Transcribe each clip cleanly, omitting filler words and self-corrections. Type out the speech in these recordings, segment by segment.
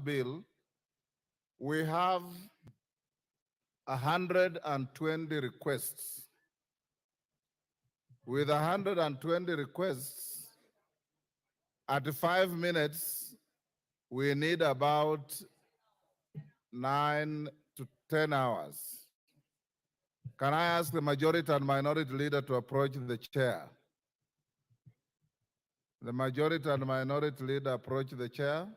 bill, we have 120 requests. With 120 requests, at 5 minutes, we need about 9 to 10 hours. Can I ask the majority and minority leader to approach the chair? The majority and minority leader approach the chair.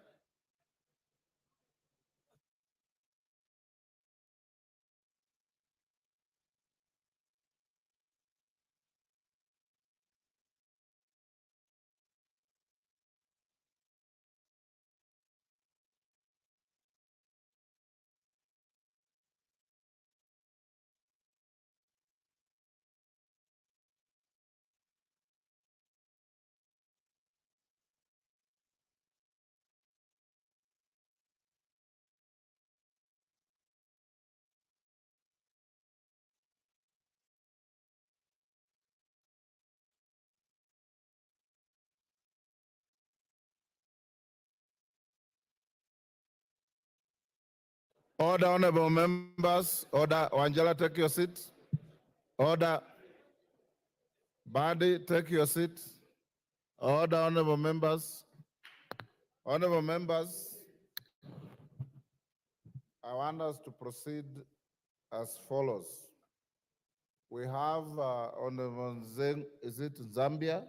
Order, honorable members. Order, Wangela, take your seat. Order, Badi, take your seat. Order, honorable members. Honorable members, I want us to proceed as follows. We have Honorable Zeng, is it Zambia,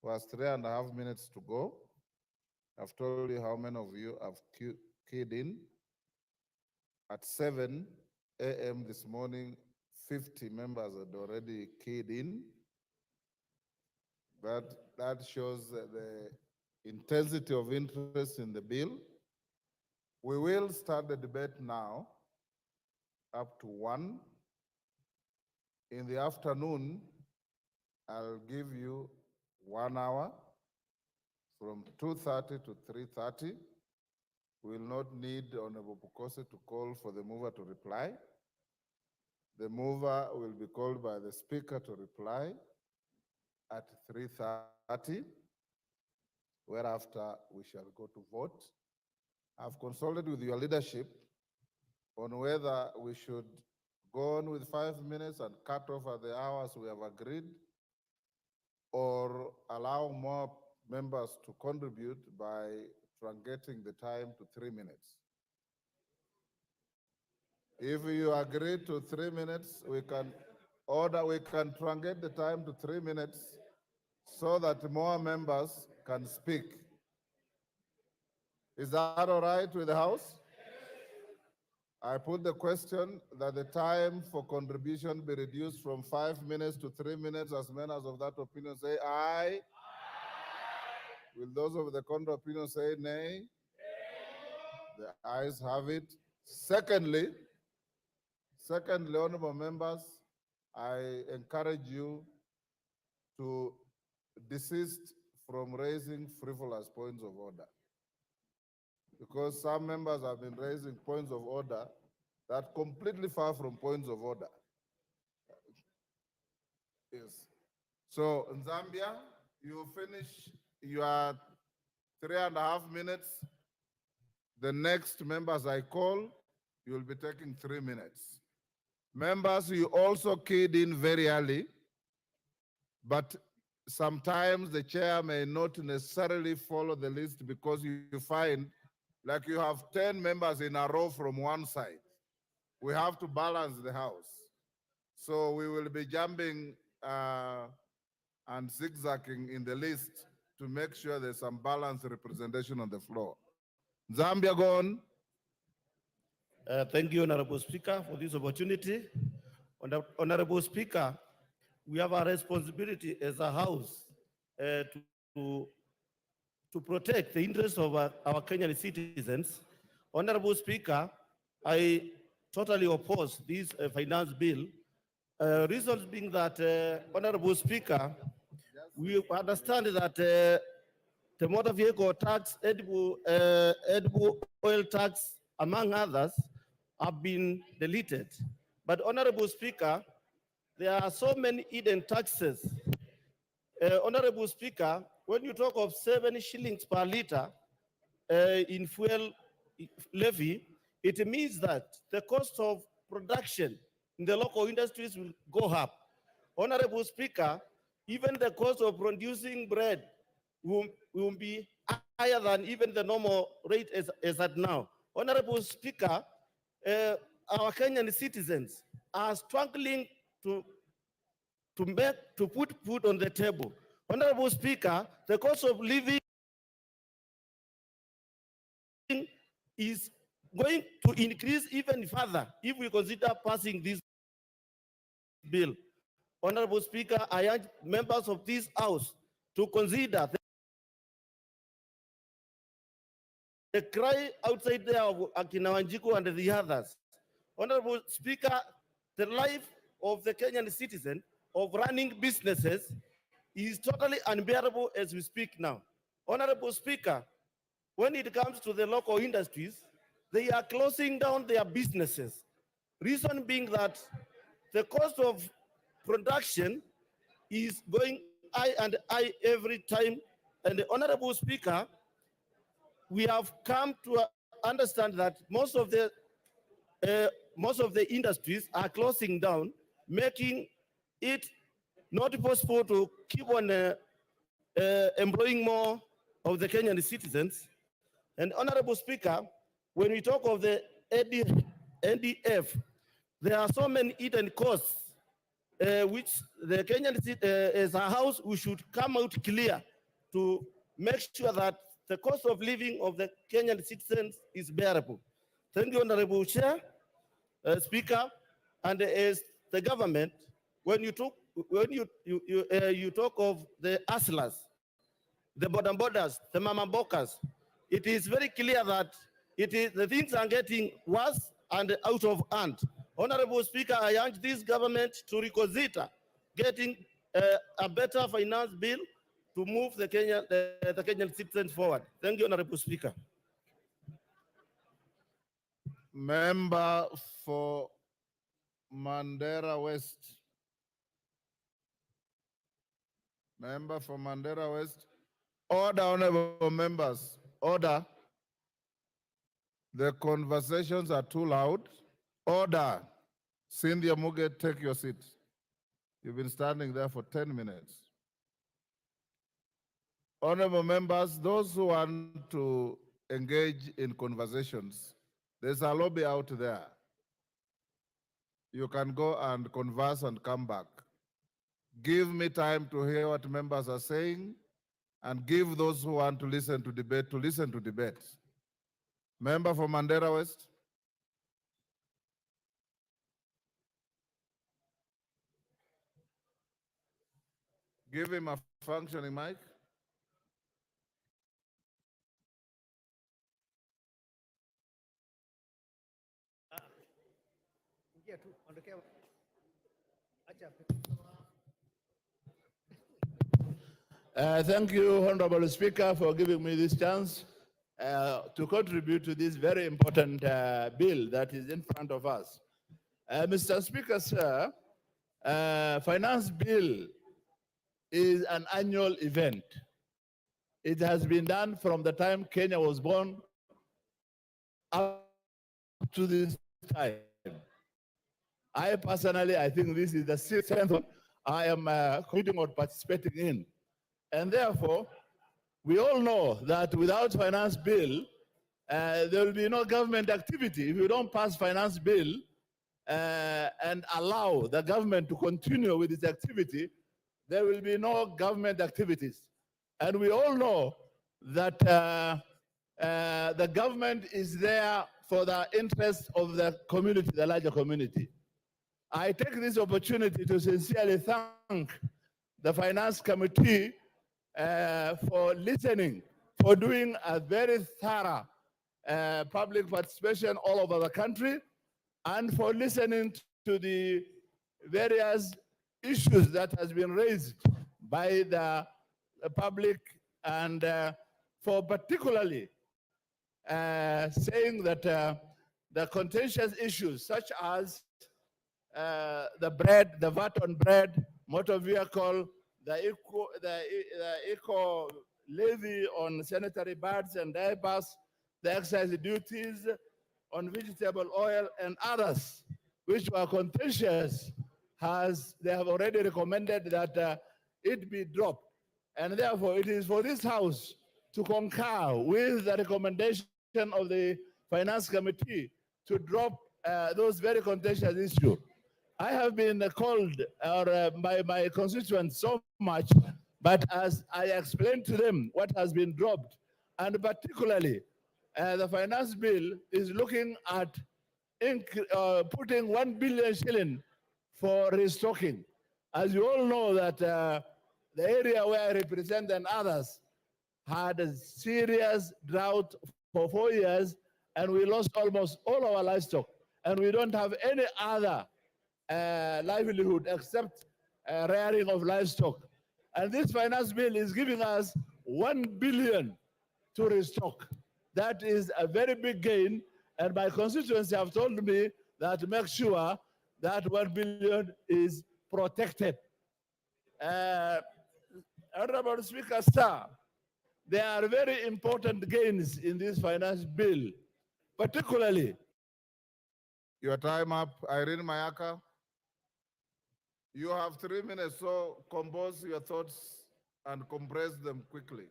who has 3.5 minutes to go. I've told you how many of you have keyed in. At 7 a.m. this morning, 50 members had already keyed in. That shows the intensity of interest in the bill. We will start the debate now up to 1. In the afternoon, I'll give you 1 hour from 2:30 to 3:30. We will not need Honorable Pukose to call for the mover to reply. The mover will be called by the speaker to reply at 3:30, whereafter we shall go to vote. I've consulted with your leadership on whether we should go on with 5 minutes and cut off at the hours we have agreed, or allow more members to contribute by truncating the time to 3 minutes. If you agree to 3 minutes, we can truncate the time to 3 minutes so that more members can speak. Is that all right with the House? I put the question that the time for contribution be reduced from 5 minutes to 3 minutes. As members of that opinion say aye. Will those of the contrary opinion say nay? The ayes have it. Secondly, honorable members, I encourage you to desist from raising frivolous points of order, because some members have been raising points of order that are completely far from points of order. Yes. So, in Zambia, you finish your 3.5 minutes. The next members I call, you'll be taking 3 minutes. Members, you also keyed in very early, but sometimes the chair may not necessarily follow the list because you find like you have 10 members in a row from one side. We have to balance the House. So we will be jumping and zigzagging in the list to make sure there's some balanced representation on the floor. Zambia, go on. Thank you, Honorable Speaker, for this opportunity. Honorable Speaker, we have a responsibility as a House to protect the interests of our Kenyan citizens. Honorable Speaker, I totally oppose this finance bill. Reasons being that, Honorable Speaker, we understand that the motor vehicle tax, edible oil tax, among others, have been deleted. But Honorable Speaker, there are so many hidden taxes. Honorable Speaker, when you talk of 7 shillings per liter in fuel levy, it means that the cost of production in the local industries will go up. Honorable Speaker, even the cost of producing bread will be higher than even the normal rate as at now. Honorable Speaker, our Kenyan citizens are struggling to put food on the table. Honorable Speaker, the cost of living is going to increase even further if we consider passing this bill. Honorable Speaker, I urge members of this House to consider the cry outside there of Akina Wanjiku and the others. Honorable Speaker, the life of the Kenyan citizen of running businesses is totally unbearable as we speak now. Honorable Speaker, when it comes to the local industries, they are closing down their businesses. Reason being that the cost of production is going high and high every time. And the Honorable Speaker, we have come to understand that most of the industries are closing down, making it not possible to keep on employing more of the Kenyan citizens. And Honorable Speaker, when we talk of the NDF, there are so many hidden costs which the Kenyan as a house we should come out clear to make sure that the cost of living of the Kenyan citizens is bearable. Thank you, Honorable Chair, Speaker, and as the government, when you talk of the hustlers, the borders, the mamambokas, it is very clear that the things are getting worse and out of hand. Honorable Speaker, I urge this government to reconsider getting a better finance bill to move the Kenyan citizens forward. Thank you, Honorable Speaker. Member for Mandera West. Member for Mandera West. Order, honorable members. Order. The conversations are too loud. Order. Cynthia Muge, take your seat. You've been standing there for 10 minutes. Honorable members, those who want to engage in conversations, there's a lobby out there. You can go and converse and come back. Give me time to hear what members are saying and give those who want to listen to debate. Member for Mandera West. Give him a functioning mic. Thank you, Honorable Speaker, for giving me this chance to contribute to this very important bill that is in front of us. Mr. Speaker, sir, finance bill is an annual event. It has been done from the time Kenya was born up to this time. I personally, I think this is the sixth one I am committing or participating in. And therefore, we all know that without finance bill, there will be no government activity. If you don't pass finance bill and allow the government to continue with its activity, there will be no government activities. And we all know that the government is there for the interest of the community, the larger community. I take this opportunity to sincerely thank the Finance Committee for listening, for doing a very thorough public participation all over the country, and for listening to the various issues that has been raised by the public, and for particularly saying that the contentious issues such as the bread, the VAT on bread, motor vehicle, the eco levy on sanitary pads and diapers, the excise duties on vegetable oil and others, which were contentious, they have already recommended that it be dropped. And therefore, it is for this House to concur with the recommendation of the Finance Committee to drop those very contentious issues. I have been called by my constituents so much, but as I explained to them what has been dropped, and particularly the finance bill is looking at putting 1 billion shilling for restocking. As you all know that the area where I represent and others had a serious drought for 4 years, and we lost almost all our livestock, and we don't have any other livelihood except rearing of livestock. And this finance bill is giving us 1 billion to restock. That is a very big gain, and my constituents have told me that make sure that 1 billion is protected. Uh, Honorable Speaker, sir, there are very important gains in this finance bill, particularly. Your time up, Irene Mayaka. You have 3 minutes, so compose your thoughts and compress them quickly.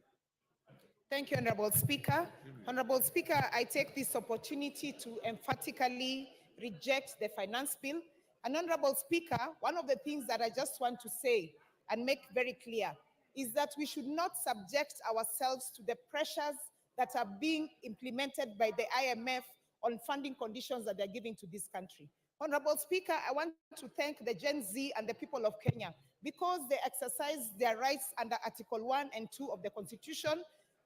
Thank you, Honorable Speaker. Honorable Speaker, I take this opportunity to emphatically reject the finance bill. And Honorable Speaker, one of the things that I just want to say and make very clear is that we should not subject ourselves to the pressures that are being implemented by the IMF on funding conditions that they're giving to this country. Honorable Speaker, I want to thank the Gen Z and the people of Kenya because they exercise their rights under Article 1 and 2 of the Constitution,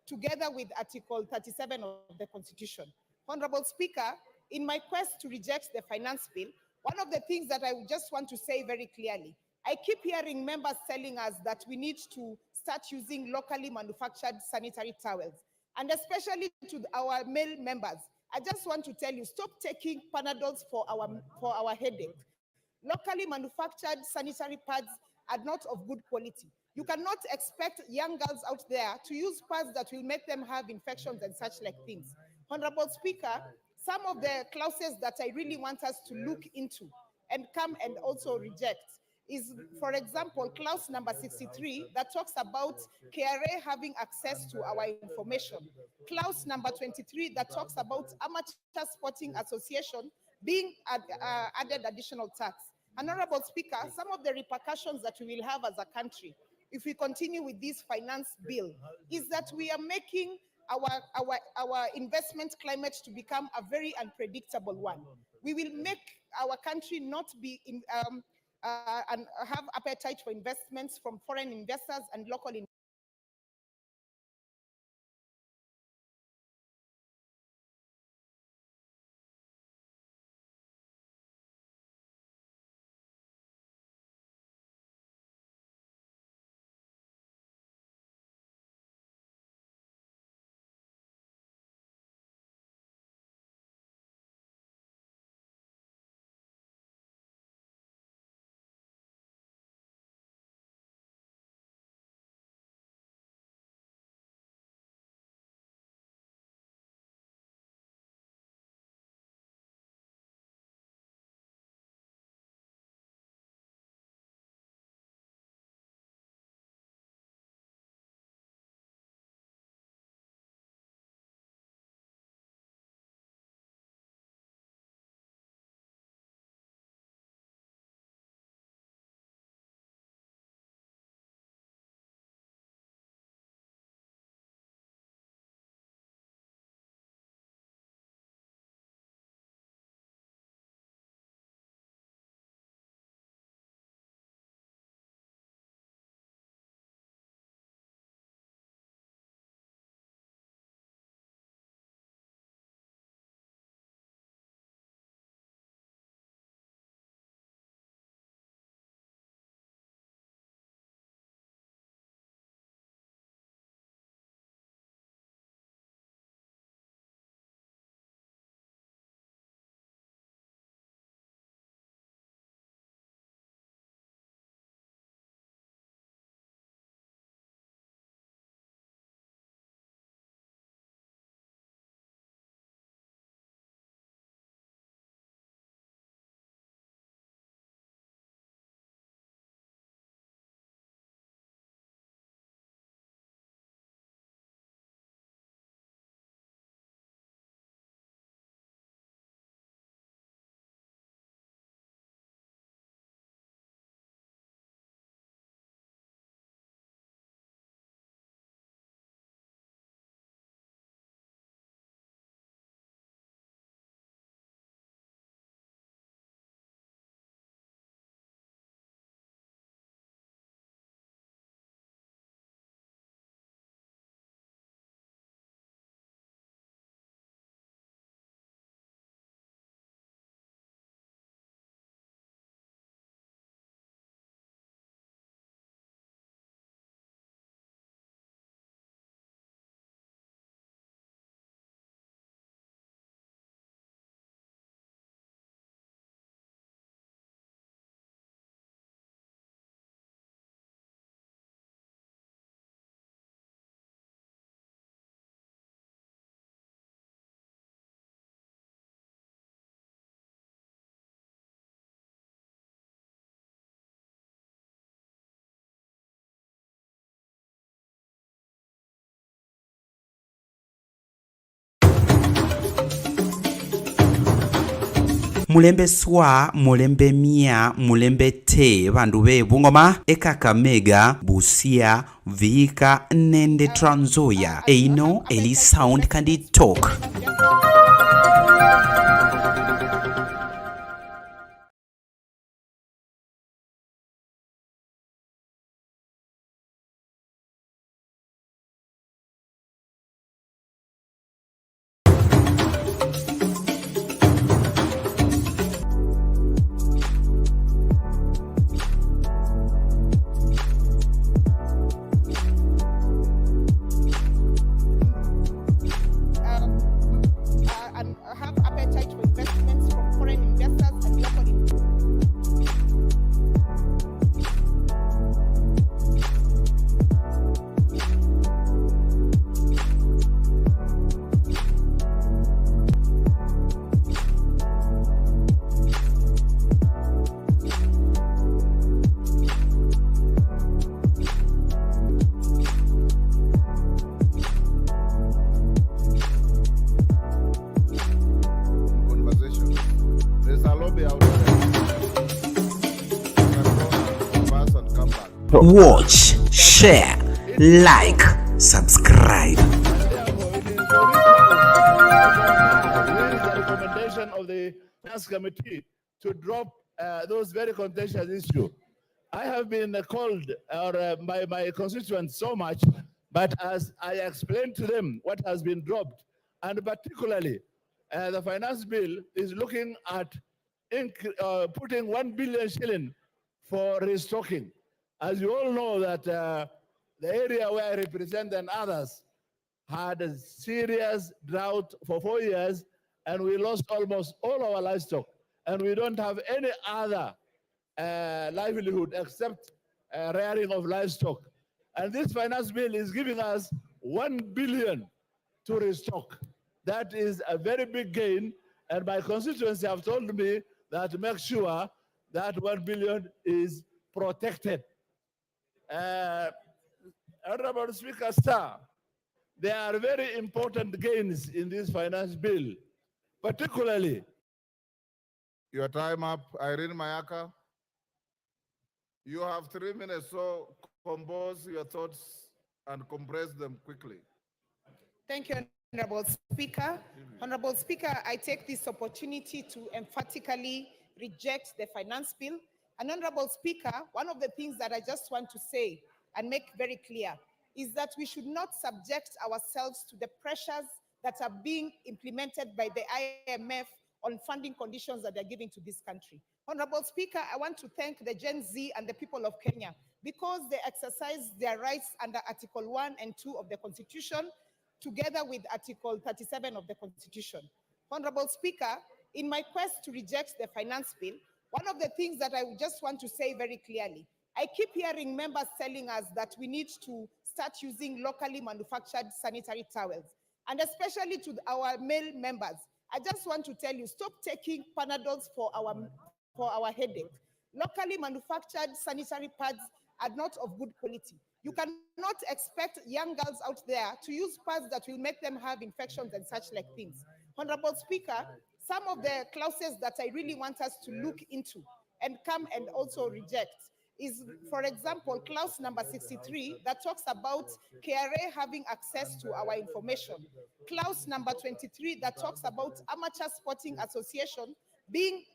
together with Article 37 of the Constitution. Honorable Speaker, in my quest to reject the finance bill, one of the things that I just want to say very clearly, I keep hearing members telling us that we need to start using locally manufactured sanitary towels, and especially to our male members. I just want to tell you, stop taking Panadols for our headache. Locally manufactured sanitary pads are not of good quality. You cannot expect young girls out there to use pads that will make them have infections and such like things. Honorable Speaker, some of the clauses that I really want us to look into and come and also reject is, for example, clause number 63 that talks about KRA having access to our information. Clause number 23 that talks about amateur sporting association being added additional tax. Honorable Speaker, some of the repercussions that we will have as a country if we continue with this finance bill is that we are making our investment climate to become a very unpredictable one. We will make our country not be and have appetite for investments from foreign investors and local investors. mulembe swa mulembe mia mulembe te vandu ve bungoma ekakamega busia vika nende tranzoya eino eli sound Candid talk. And have appetite for investments from foreign investors and local conversation. There's a lobby out there. You can go and converse and come back. Watch, share, like, subscribe. Therefore, it is for this house with the recommendation of the Finance Committee to drop those very contentious issues. I have been called by my constituents so much, but as I explained to them what has been dropped, and particularly the finance bill is looking at putting 1 billion shilling for restocking. As you all know that the area where I represent and others had a serious drought for 4 years, and we lost almost all our livestock, and we don't have any other livelihood except rearing of livestock. And this finance bill is giving us 1 billion to restock. That is a very big gain, and my constituency have told me that to make sure that 1 billion is protected. Honorable Speaker, sir, there are very important gains in this finance bill, particularly Your time up, Irene Mayaka. You have 3 minutes, so compose your thoughts and compress them quickly. Thank you, Honorable Speaker. Honorable Speaker, I take this opportunity to emphatically reject the finance bill. And Honorable Speaker, one of the things that I just want to say and make very clear is that we should not subject ourselves to the pressures that are being implemented by the IMF on funding conditions that they're giving to this country. Honorable Speaker, I want to thank the Gen Z and the people of Kenya because they exercise their rights under Article 1 and 2 of the Constitution, together with Article 37 of the Constitution. Honorable Speaker, in my quest to reject the finance bill, one of the things that I just want to say very clearly, I keep hearing members telling us that we need to start using locally manufactured sanitary towels, and especially to our male members. I just want to tell you, stop taking Panadols for our headache. Locally manufactured sanitary pads are not of good quality. You cannot expect young girls out there to use pads that will make them have infections and such like things. Honorable Speaker, some of the clauses that I really want us to look into and come and also reject is, for example, clause number 63 that talks about KRA having access to our information. Clause number 23 that talks about amateur sporting association being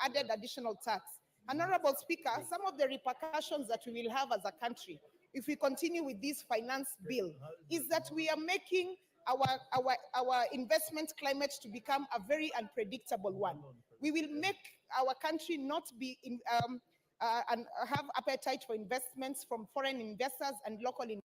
added additional tax. Honorable Speaker, some of the repercussions that we will have as a country if we continue with this finance bill is that we are making our investment climate to become a very unpredictable one. We will make our country not be and have appetite for investments from foreign investors and local investors.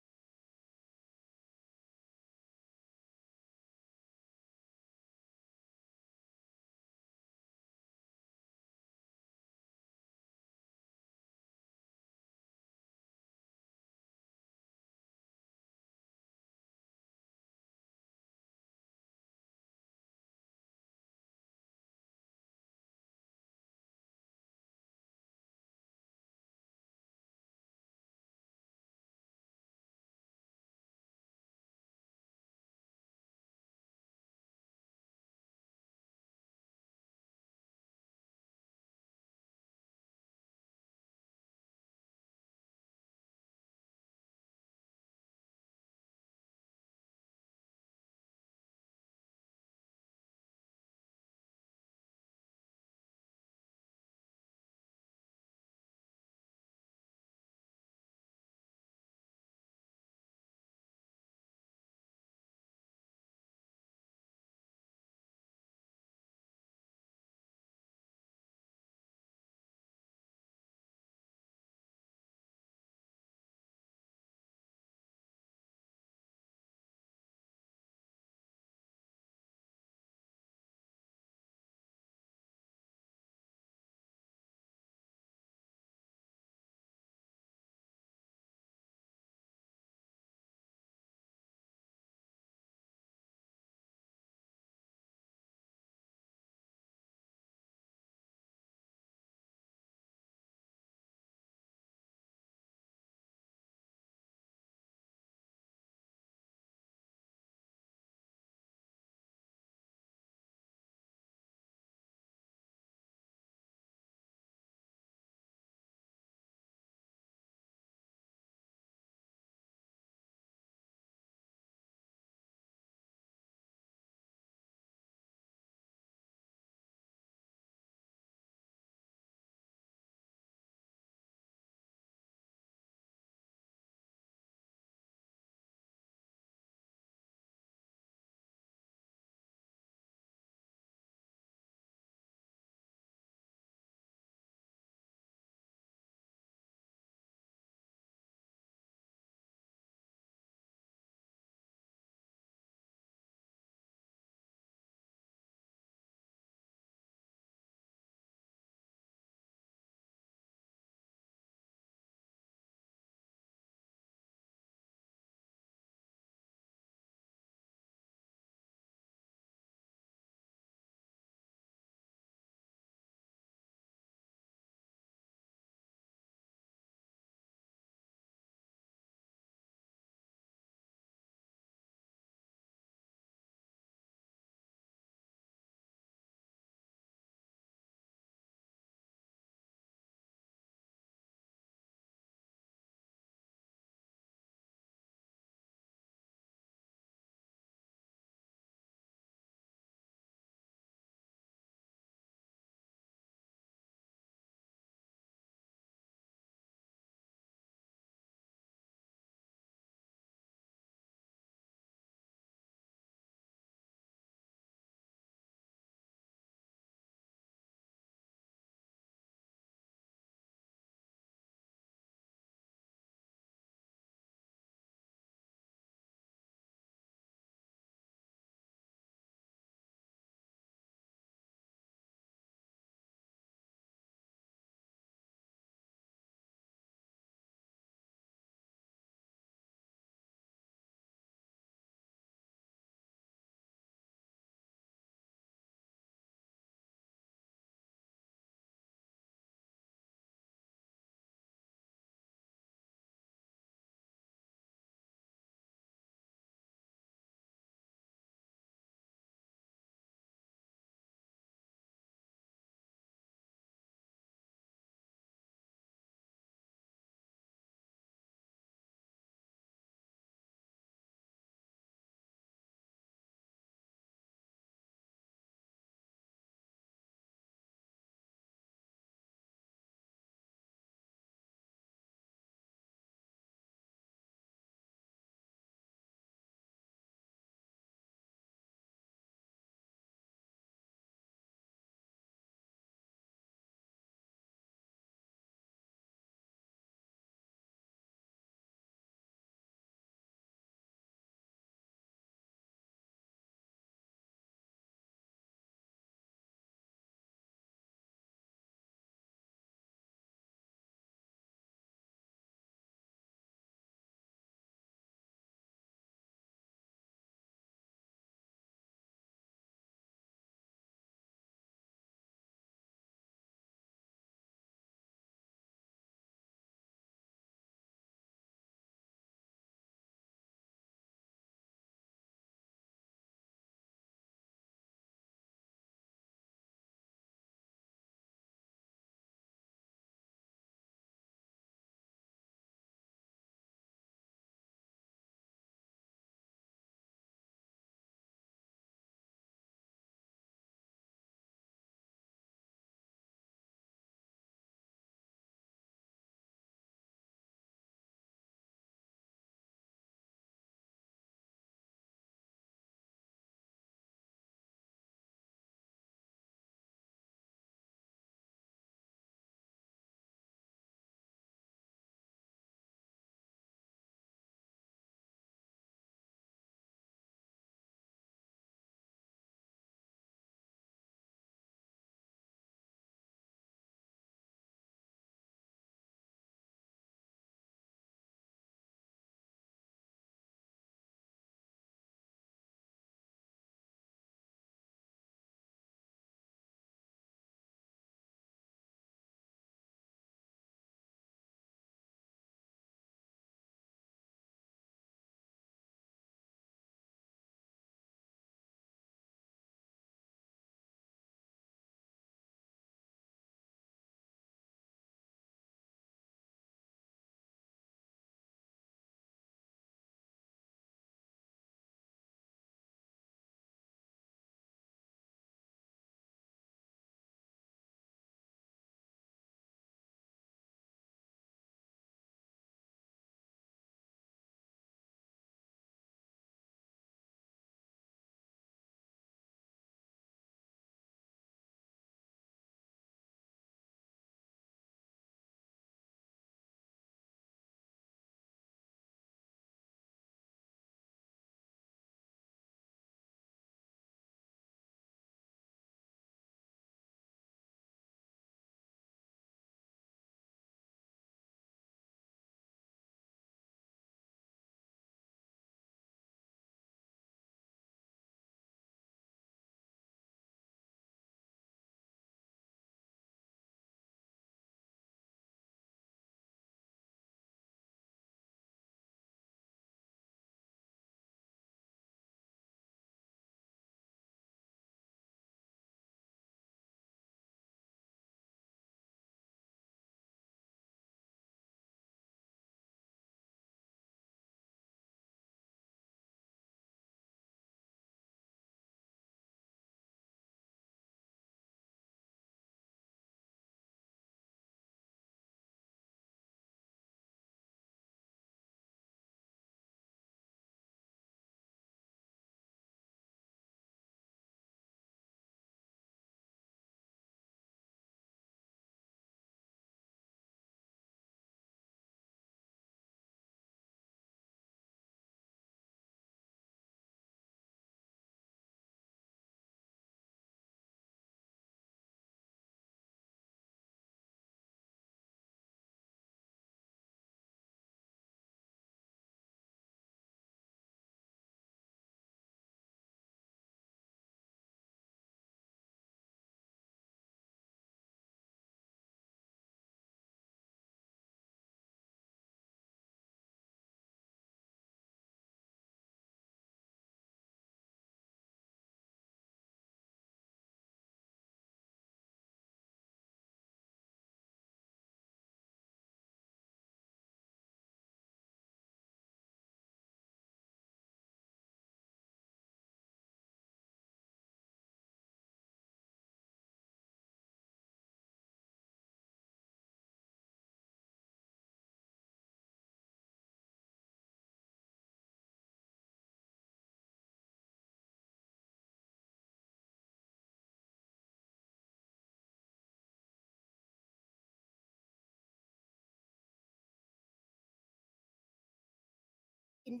and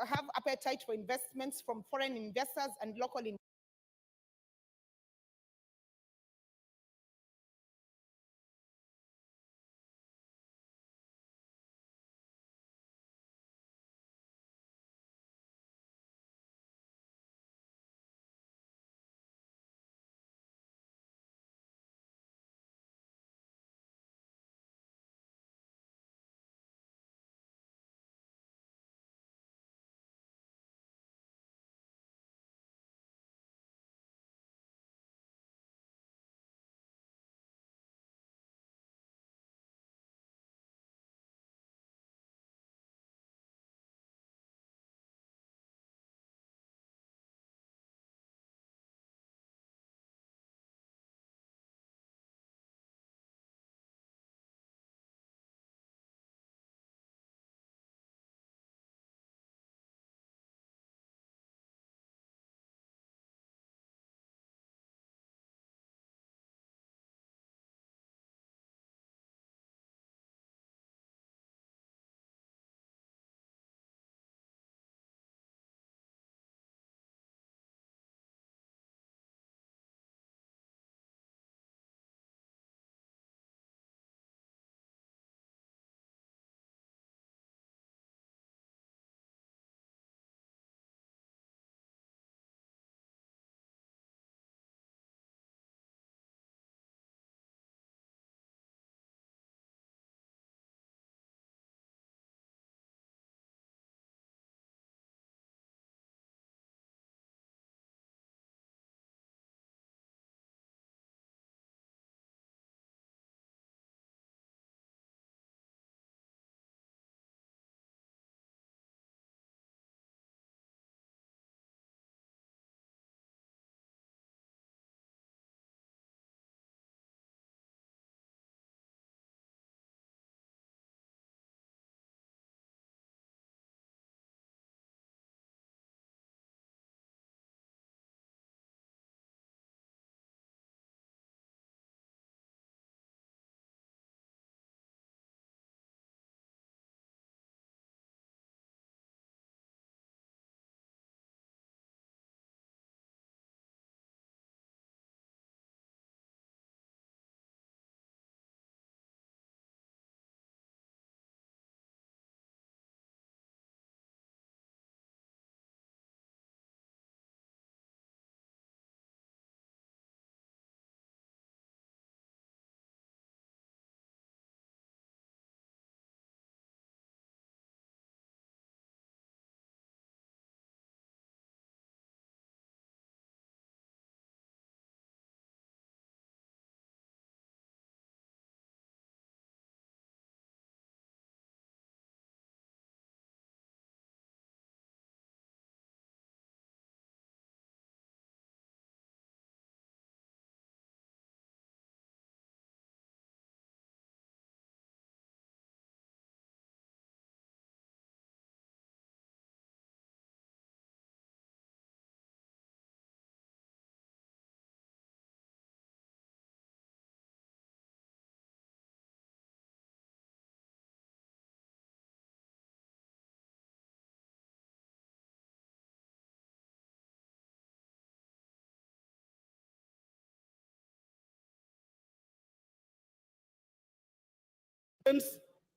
have appetite for investments from foreign investors and local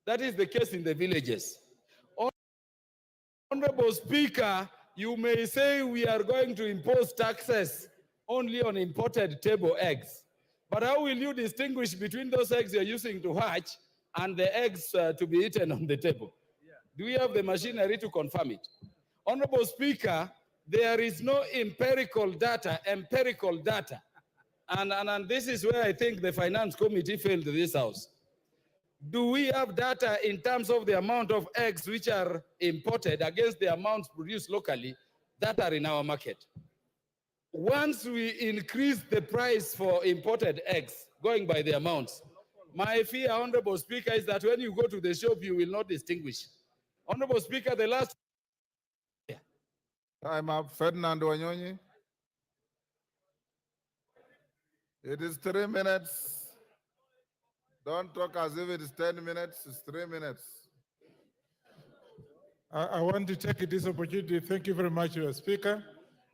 That is the case in the villages. Honorable Speaker, you may say we are going to impose taxes only on imported table eggs. But how will you distinguish between those eggs you're using to hatch and the eggs to be eaten on the table? Do we have the machinery to confirm it? Honorable Speaker, there is no empirical data. And this is where I think the Finance Committee failed this House. Do we have data in terms of the amount of eggs which are imported against the amounts produced locally that are in our market? Once we increase the price for imported eggs, going by the amounts, my fear, Honorable Speaker, is that when you go to the shop, you will not distinguish. Honorable Speaker, the last... Time up, Ferdinand Wanyonyi. It is 3 minutes. Don't talk as if it is 10 minutes, it's 3 minutes. I want to take this opportunity, thank you very much, Speaker,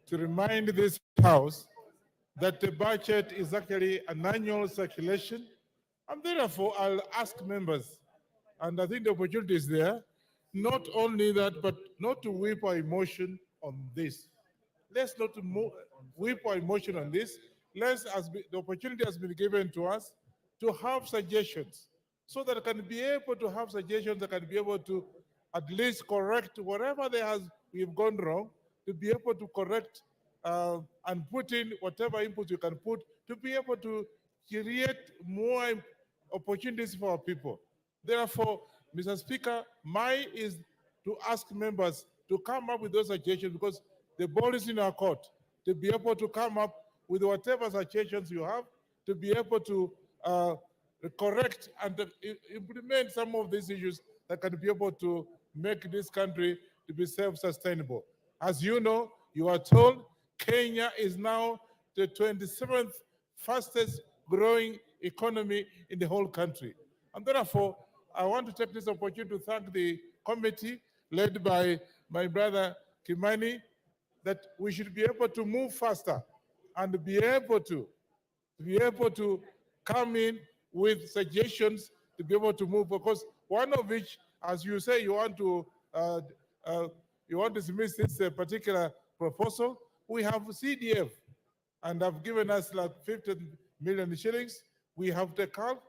to remind this House that the budget is actually an annual circulation, and therefore I'll ask members, and I think the opportunity is there, not only that, but not to whip our emotion on this. Let's not whip our emotion on this. The opportunity has been given to us to have suggestions, so that I can be able to have suggestions that can be able to at least correct whatever we've gone wrong, to be able to correct and put in whatever input you can put to be able to create more opportunities for our people. Therefore, Mr. Speaker, my is to ask members to come up with those suggestions, because the ball is in our court, to be able to come up with whatever suggestions you have, to be able to correct and implement some of these issues that can be able to make this country to be self-sustainable. As you know, you are told Kenya is now the 27th fastest growing economy in the whole country. And therefore, I want to take this opportunity to thank the committee led by my brother Kimani, that we should be able to move faster and be able to come in with suggestions to be able to move, because one of which, as you say, you want to dismiss this particular proposal. We have CDF, and have given us like 50 million shillings. We have the CAL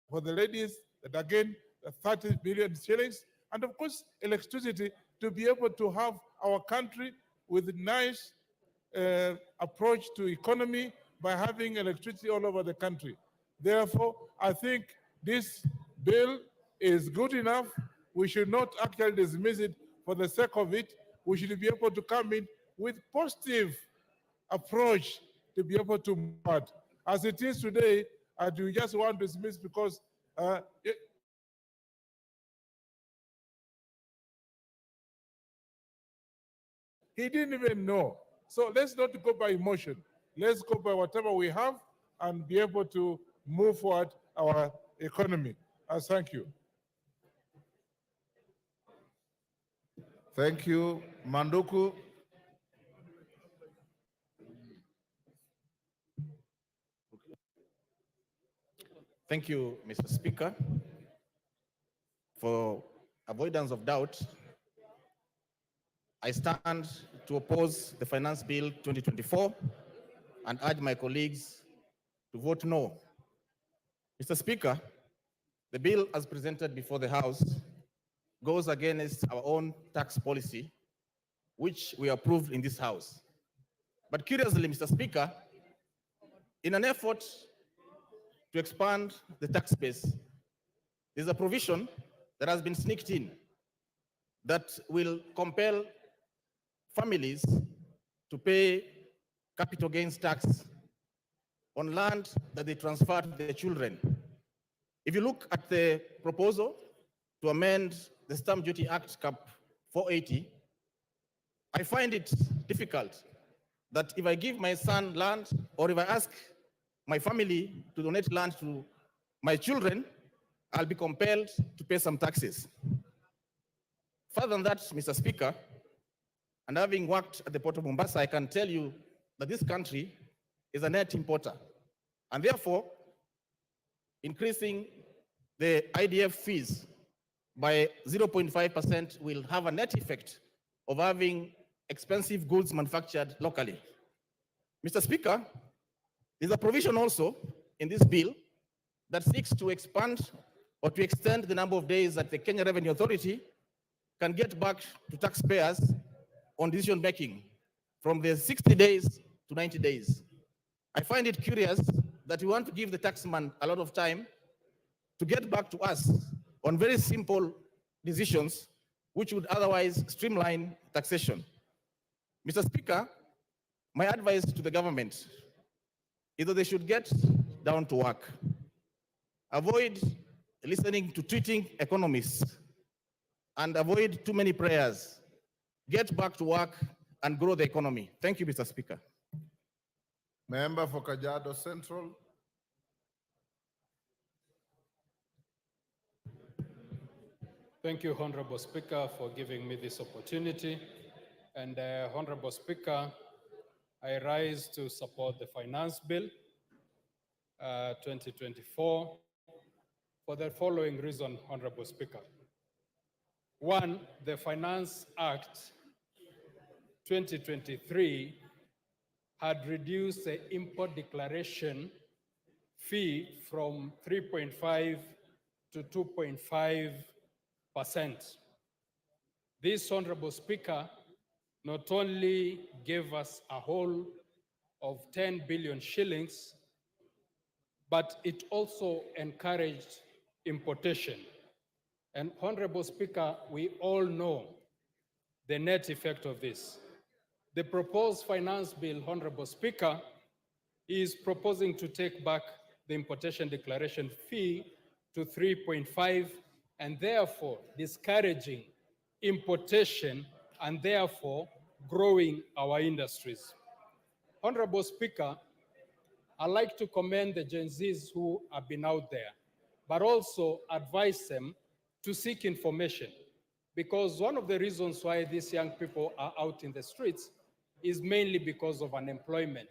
for the ladies, that again, 30 billion shillings. And of course, electricity, to be able to have our country with nice approach to economy by having electricity all over the country. Therefore, I think this bill is good enough. We should not actually dismiss it for the sake of it. We should be able to come in with positive approach to be able to move forward. As it is today, I do just want to dismiss because he didn't even know. So let's not go by emotion. Let's go by whatever we have and be able to move forward our economy. Thank you. Thank you, Manduku. Thank you, Mr. Speaker. For avoidance of doubt, I stand to oppose the Finance Bill 2024 and urge my colleagues to vote no. Mr. Speaker, the bill as presented before the House goes against our own tax policy, which we approved in this House. But curiously, Mr. Speaker, in an effort to expand the tax base, there's a provision that has been sneaked in that will compel families to pay capital gains tax on land that they transfer to their children. If you look at the proposal to amend the Stamp Duty Act Cap 480, I find it difficult that if I give my son land, or if I ask my family to donate land to my children, I'll be compelled to pay some taxes. Further than that, Mr. Speaker, and having worked at the Port of Mombasa, I can tell you that this country is a net importer. And therefore, increasing the IDF fees by 0.5% will have a net effect of having expensive goods manufactured locally. Mr. Speaker, there's a provision also in this bill that seeks to expand or to extend the number of days that the Kenya Revenue Authority can get back to taxpayers on decision making from the 60 days to 90 days. I find it curious that we want to give the taxman a lot of time to get back to us on very simple decisions which would otherwise streamline taxation. Mr. Speaker, my advice to the government is that they should get down to work. Avoid listening to tweeting economists and avoid too many prayers. Get back to work and grow the economy. Thank you, Mr. Speaker. Member for Kajiado Central. Thank you, Honorable Speaker, for giving me this opportunity. And Honorable Speaker, I rise to support the Finance Bill 2024 for the following reason, Honorable Speaker. One, the Finance Act 2023 had reduced the import declaration fee from 3.5 to 2.5%. This, Honorable Speaker, not only gave us a whole of 10 billion shillings, but it also encouraged importation. And Honorable Speaker, we all know the net effect of this. The proposed finance bill, Honorable Speaker, is proposing to take back the importation declaration fee to 3.5 and therefore discouraging importation and therefore growing our industries. Honorable Speaker, I'd like to commend the Gen Zs who have been out there, but also advise them to seek information, because one of the reasons why these young people are out in the streets is mainly because of unemployment.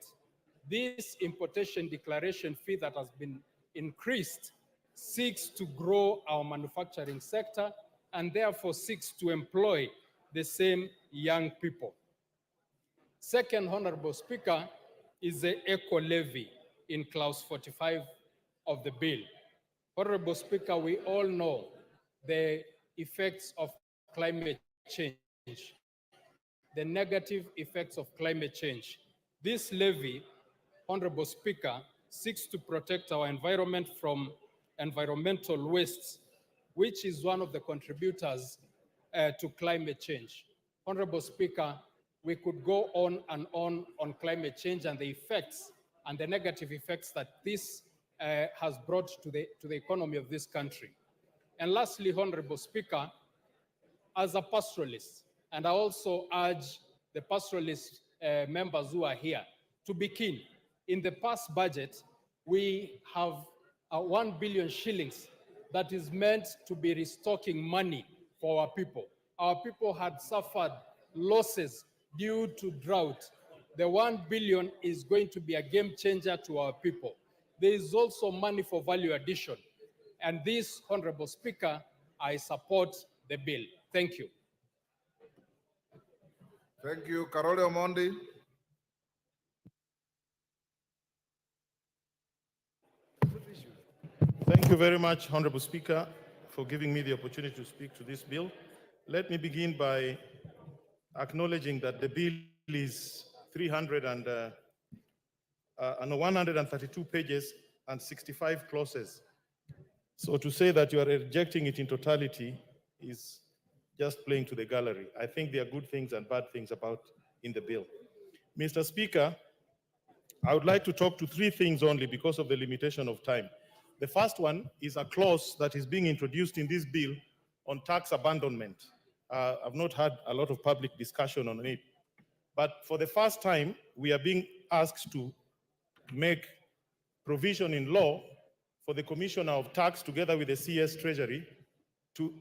This importation declaration fee that has been increased seeks to grow our manufacturing sector and therefore seeks to employ the same young people. Second, Honorable Speaker, is the eco levy in clause 45 of the bill. Honorable Speaker, we all know the effects of climate change, the negative effects of climate change. This levy, Honorable Speaker, seeks to protect our environment from environmental wastes, which is one of the contributors to climate change. Honorable Speaker, we could go on and on climate change and the effects and the negative effects that this has brought to the economy of this country. And lastly, Honorable Speaker, as a pastoralist, and I also urge the pastoralist members who are here to be keen. In the past budget, we have 1 billion shillings that is meant to be restocking money for our people. Our people had suffered losses due to drought. The 1 billion is going to be a game changer to our people. There is also money for value addition. And this, Honorable Speaker, I support the bill. Thank you. Thank you. Karole Omondi. Thank you very much, Honorable Speaker, for giving me the opportunity to speak to this bill. Let me begin by acknowledging that the bill is 132 pages and 65 clauses. So to say that you are rejecting it in totality is just playing to the gallery. I think there are good things and bad things about in the bill. Mr. Speaker, I would like to talk to three things only because of the limitation of time. The first one is a clause that is being introduced in this bill on tax abandonment. I've not had a lot of public discussion on it, but for the first time, we are being asked to make provision in law for the Commissioner of Tax together with the CS Treasury to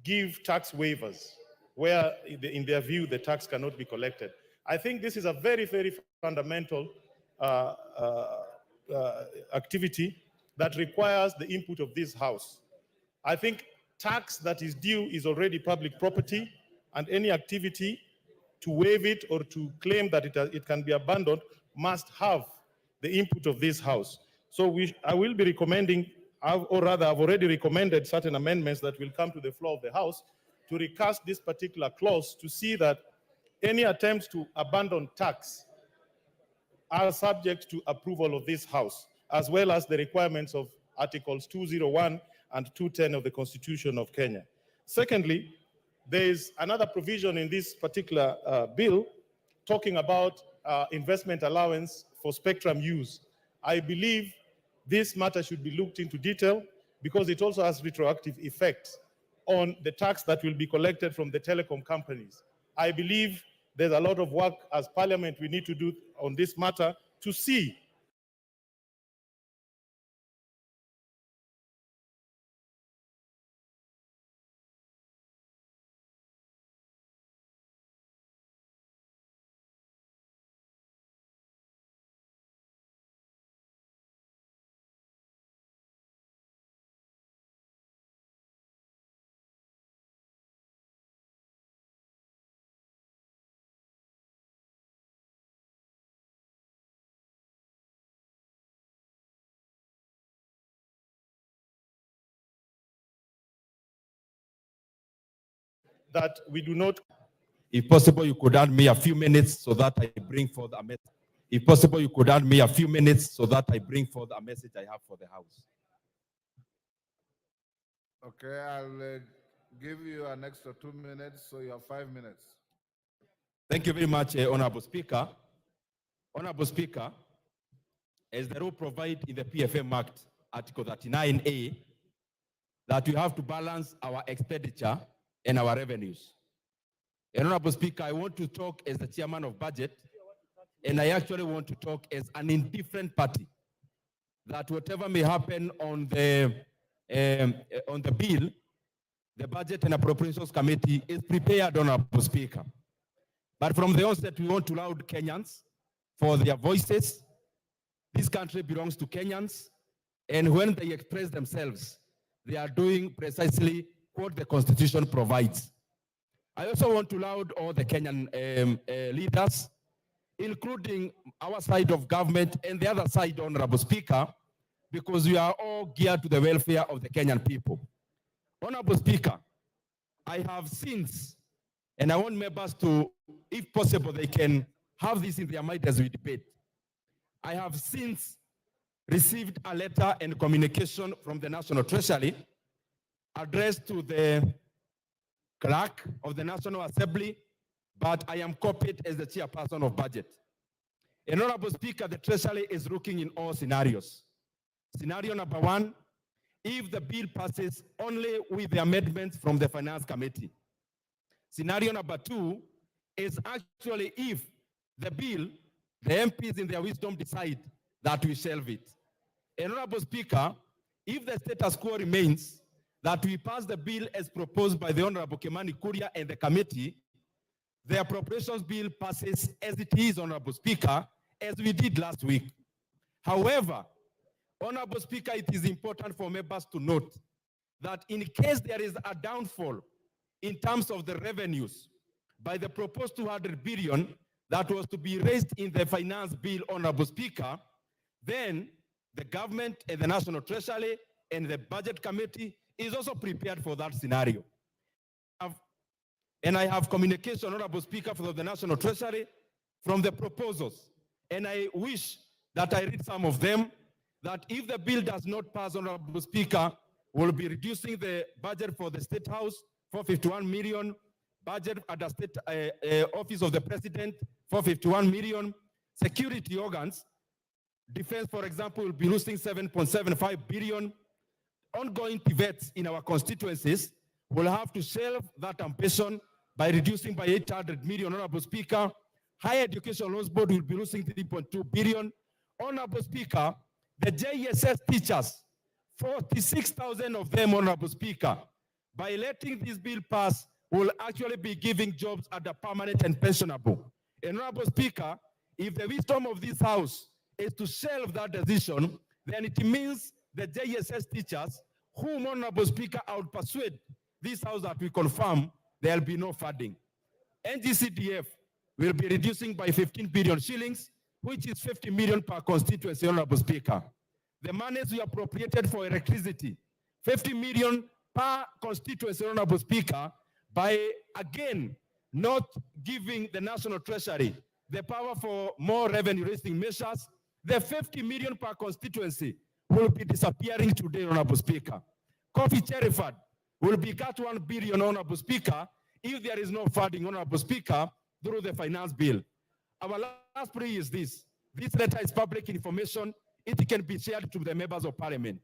give tax waivers where, in their view, the tax cannot be collected. I think this is a very, very fundamental activity that requires the input of this House. I think tax that is due is already public property, and any activity to waive it or to claim that it can be abandoned must have the input of this House. So I will be recommending, or rather I've already recommended certain amendments that will come to the floor of the House to recast this particular clause to see that any attempts to abandon tax are subject to approval of this House, as well as the requirements of Articles 201 and 210 of the Constitution of Kenya. Secondly, there is another provision in this particular bill talking about investment allowance for spectrum use. I believe this matter should be looked into detail because it also has retroactive effects on the tax that will be collected from the telecom companies. I believe there's a lot of work as Parliament we need to do on this matter to see that we do not. If possible, you could add me a few minutes so that I bring forth a message. If possible, you could add me a few minutes so that I bring forth a message I have for the House. Okay, I'll give you an extra 2 minutes, so you have 5 minutes. Thank you very much, Honorable Speaker. Honorable Speaker, as the rule provided in the PFM Act, Article 39A, that we have to balance our expenditure and our revenues. Honorable Speaker, I want to talk as the chairman of budget, and I actually want to talk as an indifferent party, that whatever may happen on the bill, the Budget and Appropriations Committee is prepared, Honorable Speaker. But from the onset, we want to laud Kenyans for their voices. This country belongs to Kenyans, and when they express themselves, they are doing precisely what the Constitution provides. I also want to laud all the Kenyan leaders, including our side of government and the other side, Honorable Speaker, because we are all geared to the welfare of the Kenyan people. Honorable Speaker, I have since, and I want members to, if possible, they can have this in their mind as we debate. I have since received a letter and communication from the National Treasury addressed to the clerk of the National Assembly, but I am copied as the chairperson of budget. Honorable Speaker, the Treasury is looking in all scenarios. Scenario number one, if the bill passes only with the amendments from the Finance Committee. Scenario number two is actually if the bill, the MPs in their wisdom decide that we shelve it. Honorable Speaker, if the status quo remains, that we pass the bill as proposed by the Honorable Kimani Kuria and the committee, the appropriations bill passes as it is, Honorable Speaker, as we did last week. However, Honorable Speaker, it is important for members to note that in case there is a downfall in terms of the revenues by the proposed 200 billion that was to be raised in the finance bill, Honorable Speaker, then the government and the National Treasury and the Budget Committee is also prepared for that scenario. And I have communication, Honorable Speaker, from the National Treasury from the proposals. And I wish that I read some of them, that if the bill does not pass, Honorable Speaker, we'll be reducing the budget for the State House, 451 million, budget at the State Office of the President, 451 million, security organs, defense, for example, will be losing 7.75 billion, ongoing pivots in our constituencies will have to shelve that ambition by reducing by 800 million, Honorable Speaker. Higher Education Loans Board will be losing 3.2 billion. Honorable Speaker, the JSS teachers, 46,000 of them, Honorable Speaker, by letting this bill pass, will actually be giving jobs at the permanent and pensionable. Honorable Speaker, if the wisdom of this House is to shelve that decision, then it means the JSS teachers, whom, Honorable Speaker, I would persuade this House that we confirm there will be no funding. NGCDF will be reducing by 15 billion shillings, which is 50 million per constituency, Honorable Speaker. The monies we appropriated for electricity, 50 million per constituency, Honorable Speaker, by, again, not giving the National Treasury the power for more revenue-raising measures, the 50 million per constituency will be disappearing today, Honorable Speaker. Coffee Cheriford will be cut 1 billion, Honorable Speaker, if there is no funding, Honorable Speaker, through the finance bill. Our last plea is this. This letter is public information. It can be shared to the members of parliament.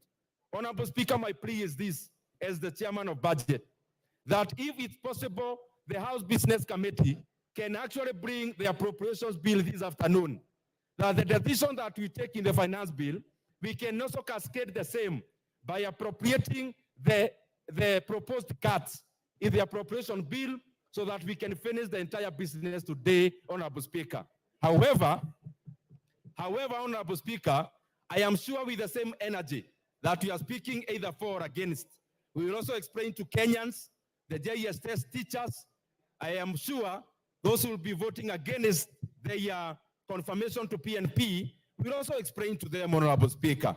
Honorable Speaker, my plea is this, as the chairman of budget, that if it's possible, the House Business Committee can actually bring the appropriations bill this afternoon. That the decision that we take in the finance bill, we can also cascade the same by appropriating the proposed cuts in the appropriation bill so that we can finish the entire business today, Honorable Speaker. However, Honorable Speaker, I am sure with the same energy that we are speaking either for or against, we will also explain to Kenyans, the JSS teachers, I am sure those who will be voting against their confirmation to PNP, we will also explain to them, Honorable Speaker.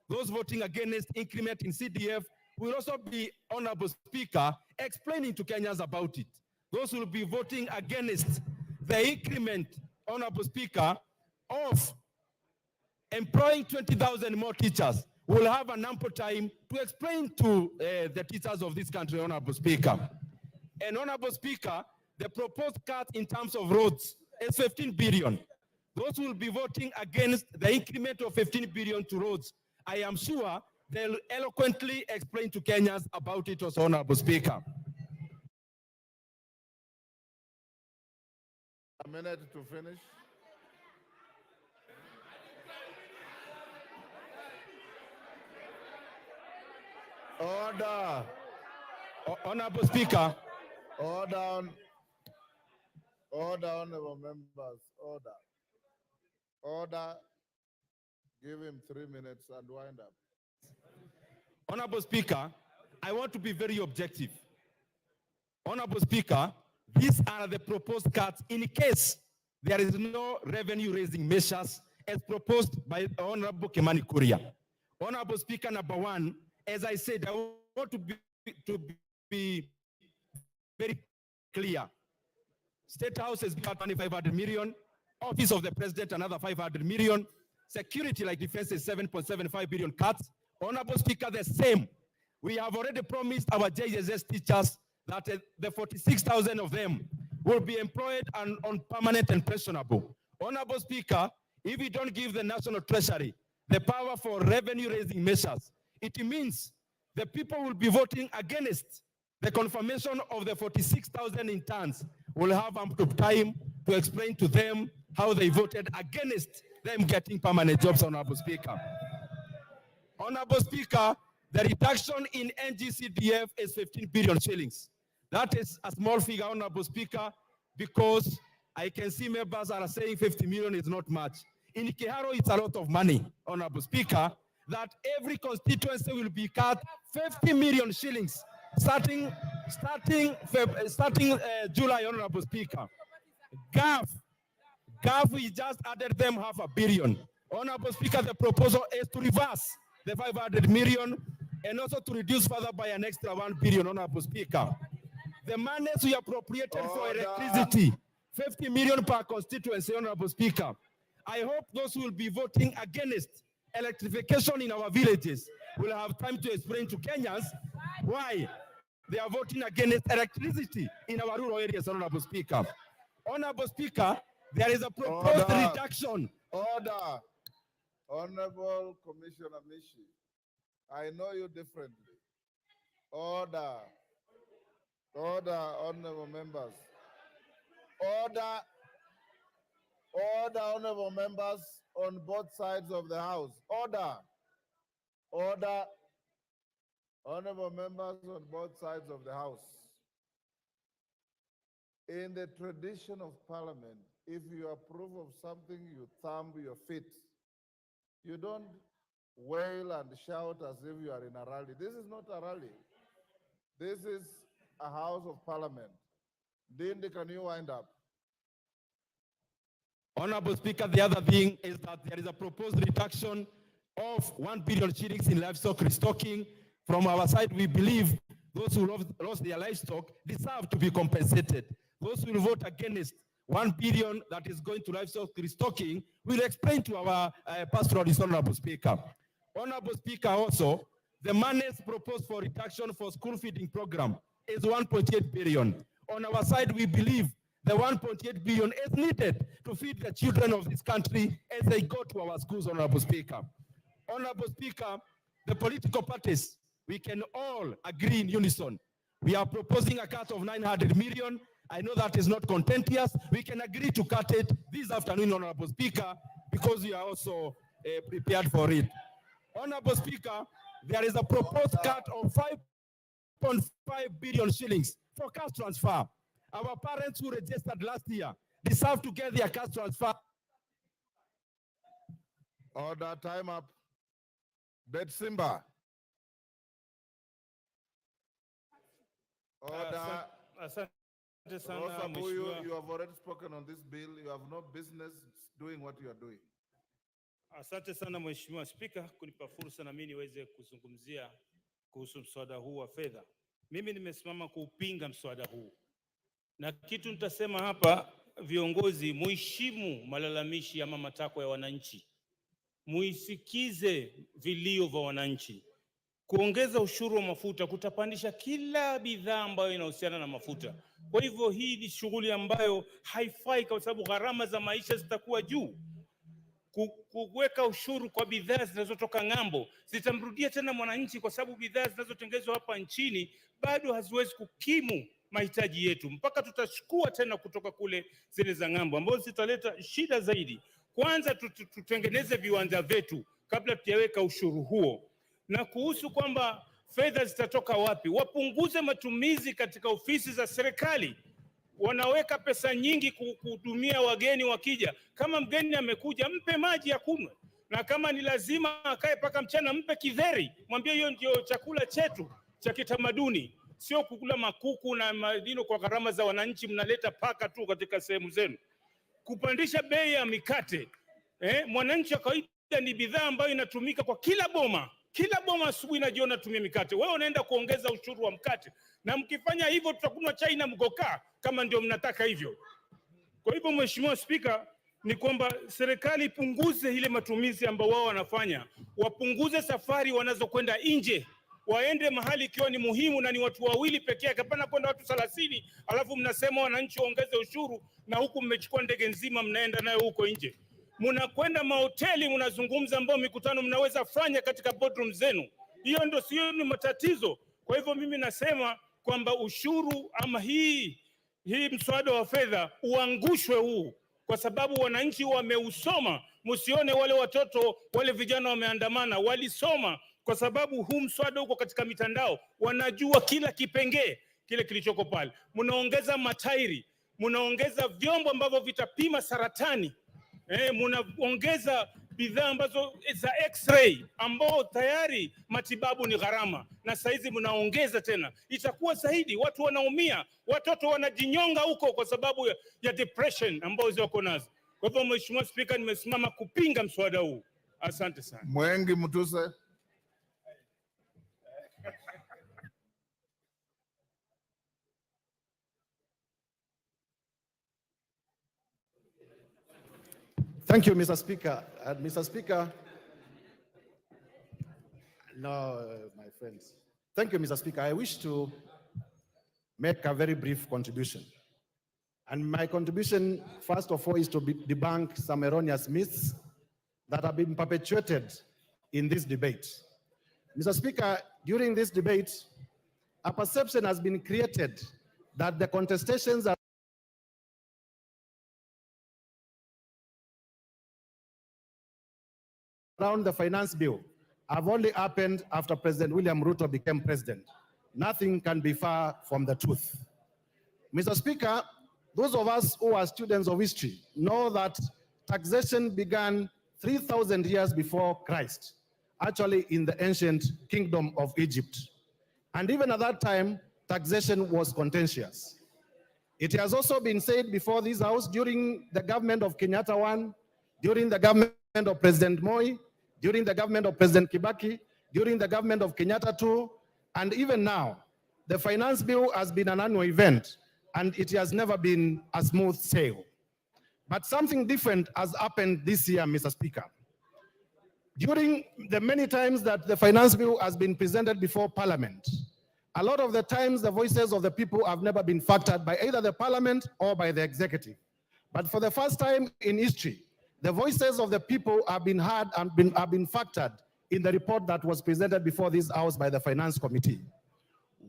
Those voting against increment in CDF will also be, Honorable Speaker, explaining to Kenyans about it. Those who will be voting against the increment, Honorable Speaker, of employing 20,000 more teachers will have an ample time to explain to the teachers of this country, Honorable Speaker. And Honorable Speaker, the proposed cut in terms of roads is 15 billion. Those who will be voting against the increment of 15 billion to roads, I am sure they'll eloquently explain to Kenyans about it also, Honorable Speaker. A minute to finish. Order. Honorable Speaker. Order. Order, honorable members. Order. Order. Give him 3 minutes and wind up. Honorable Speaker, I want to be very objective. Honorable Speaker, these are the proposed cuts in case there is no revenue raising measures as proposed by Honorable Kimani Kuria. Honorable Speaker, number one, as I said, I want to be very clear. State House has got 500 million, Office of the President another 500 million, security like defense is 7.75 billion cuts. Honorable Speaker, the same. We have already promised our JSS teachers that the 46,000 of them will be employed on permanent and pensionable. Honorable Speaker, if we don't give the National Treasury the power for revenue raising measures, it means the people will be voting against the confirmation of the 46,000 interns. Will have ample time to explain to them how they voted against them getting permanent jobs, Honorable Speaker. Honorable Speaker, the reduction in NGCDF is 15 billion shillings. That is a small figure, Honorable Speaker, because I can see members are saying 50 million is not much. In Kiharo, it's a lot of money, Honorable Speaker, that every constituency will be cut 50 million shillings starting July, Honorable Speaker. GAF, we just added them 500 million. Honorable Speaker, the proposal is to reverse the 500 million and also to reduce further by an extra 1 billion, Honorable Speaker. The monies we appropriated for electricity, 50 million per constituency, Honorable Speaker. I hope those who will be voting against electrification in our villages will have time to explain to Kenyans why they are voting against electricity in our rural areas, Honorable Speaker. Honorable Speaker, there is a proposed reduction. Order. Honorable Commissioner Mishi, I know you differently. Order. Order, honorable members. Order. Order, honorable members on both sides of the house. Order. Order. Honorable members on both sides of the house. In the tradition of parliament, if you approve of something, you thumb your feet. You don't wail and shout as if you are in a rally. This is not a rally. This is a house of parliament. Dindi, can you wind up? Honorable Speaker, the other thing is that there is a proposed reduction of 1 billion shillings in livestock restocking. From our side, we believe those who lost their livestock deserve to be compensated. Those who will vote against 1 billion that is going to livestock restocking will explain to our pastoralist, Honorable Speaker. Honorable Speaker, also, the monies proposed for reduction for school feeding program is 1.8 billion. On our side, we believe the 1.8 billion is needed to feed the children of this country as they go to our schools, Honorable Speaker. Honorable Speaker, the political parties, we can all agree in unison. We are proposing a cut of 900 million. I know that is not contentious. We can agree to cut it this afternoon, Honorable Speaker, because we are also prepared for it. Honorable Speaker, there is a proposed cut of 5.5 billion shillings for cash transfer. Our parents who registered last year deserve to get their cash transfer. Order, time up. Bet Simba. Order. Rosa Buyu, you have already spoken on this bill. You have no business doing what you are doing. Asante sana Mheshimiwa Spika kunipa fursa na mimi niweze kuzungumzia kuhusu mswada huu wa fedha. Mimi nimesimama kuupinga mswada huu, na kitu nitasema hapa, viongozi, muheshimu malalamishi ama matakwa ya wananchi, muisikize vilio vya wananchi. Kuongeza ushuru wa mafuta kutapandisha kila bidhaa ambayo inahusiana na mafuta. Kwa hivyo hii ni shughuli ambayo haifai, kwa sababu gharama za maisha zitakuwa juu. Kuweka ushuru kwa bidhaa zinazotoka ng'ambo zitamrudia tena mwananchi, kwa sababu bidhaa zinazotengenezwa hapa nchini bado haziwezi kukimu mahitaji yetu, mpaka tutachukua tena kutoka kule zile za ng'ambo, ambazo zitaleta shida zaidi. Kwanza tutengeneze viwanda vyetu kabla tujaweka ushuru huo. Na kuhusu kwamba fedha zitatoka wapi, wapunguze matumizi katika ofisi za serikali. Wanaweka pesa nyingi kuhudumia wageni wakija. Kama mgeni amekuja, mpe maji ya kunywa, na kama ni lazima akae paka mchana, mpe kidheri, mwambie hiyo ndio chakula chetu cha kitamaduni, sio kukula makuku na madino kwa gharama za wananchi. Mnaleta paka tu katika sehemu zenu. Kupandisha bei ya mikate, mwananchi wa kawaida ni bidhaa ambayo inatumika kwa kila boma. Kila boma asubuhi na jioni natumia mikate. Wewe unaenda kuongeza ushuru wa mkate, na mkifanya hivyo tutakunywa chai na mgokaa, kama ndio mnataka hivyo. Kwa hivyo, Mheshimiwa Spika, ni kwamba serikali ipunguze ile matumizi ambao wao wanafanya, wapunguze safari wanazokwenda nje, waende mahali ikiwa ni muhimu na ni watu wawili pekee yake, hapana kwenda watu 30, alafu mnasema wananchi waongeze ushuru, na huku mmechukua ndege nzima mnaenda nayo huko nje. Mnakwenda mahoteli, mnazungumza ambao mikutano mnaweza fanya katika boardroom zenu. Hiyo ndio sio ni matatizo. Kwa hivyo mimi nasema kwamba ushuru ama hii mswada wa fedha uangushwe huu, kwa sababu wananchi wameusoma. Msione wale watoto wale vijana wameandamana, walisoma, kwa sababu huu mswada uko katika mitandao, wanajua kila kipengee kile kilichoko pale. Mnaongeza matairi, mnaongeza vyombo ambavyo vitapima saratani, mnaongeza bidhaa ambazo za x-ray ambao tayari matibabu ni gharama, na saizi mnaongeza tena. Itakuwa zaidi, watu wanaumia, watoto wanajinyonga huko kwa sababu ya depression ambao ziko nazo. Kwa hivyo, Mheshimiwa Spika, nimesimama kupinga mswada huu. Asante sana. Mwengi Mutuse. Thank you, Mr. Speaker. Mr. Speaker, my friends. Thank you, Mr. Speaker. I wish to make a very brief contribution. And my contribution, first of all, is to debunk some erroneous myths that have been perpetuated in this debate. Mr. Speaker, during this debate, a perception has been created that the contestations are around the finance bill have only happened after President William Ruto became president. Nothing can be far from the truth. Mr. Speaker, those of us who are students of history know that taxation began 3,000 years before Christ, actually in the ancient kingdom of Egypt. And even at that time, taxation was contentious. It has also been said before this House during the government of Kenyatta I, during the government of President Moi, during the government of President Kibaki, during the government of Kenyatta II, and even now, the finance bill has been an annual event, and it has never been a smooth sail. But something different has happened this year, Mr. Speaker. During the many times that the finance bill has been presented before Parliament, a lot of the times the voices of the people have never been factored by either the Parliament or by the executive. But for the first time in history, the voices of the people have been heard and have been factored in the report that was presented before this House by the Finance Committee.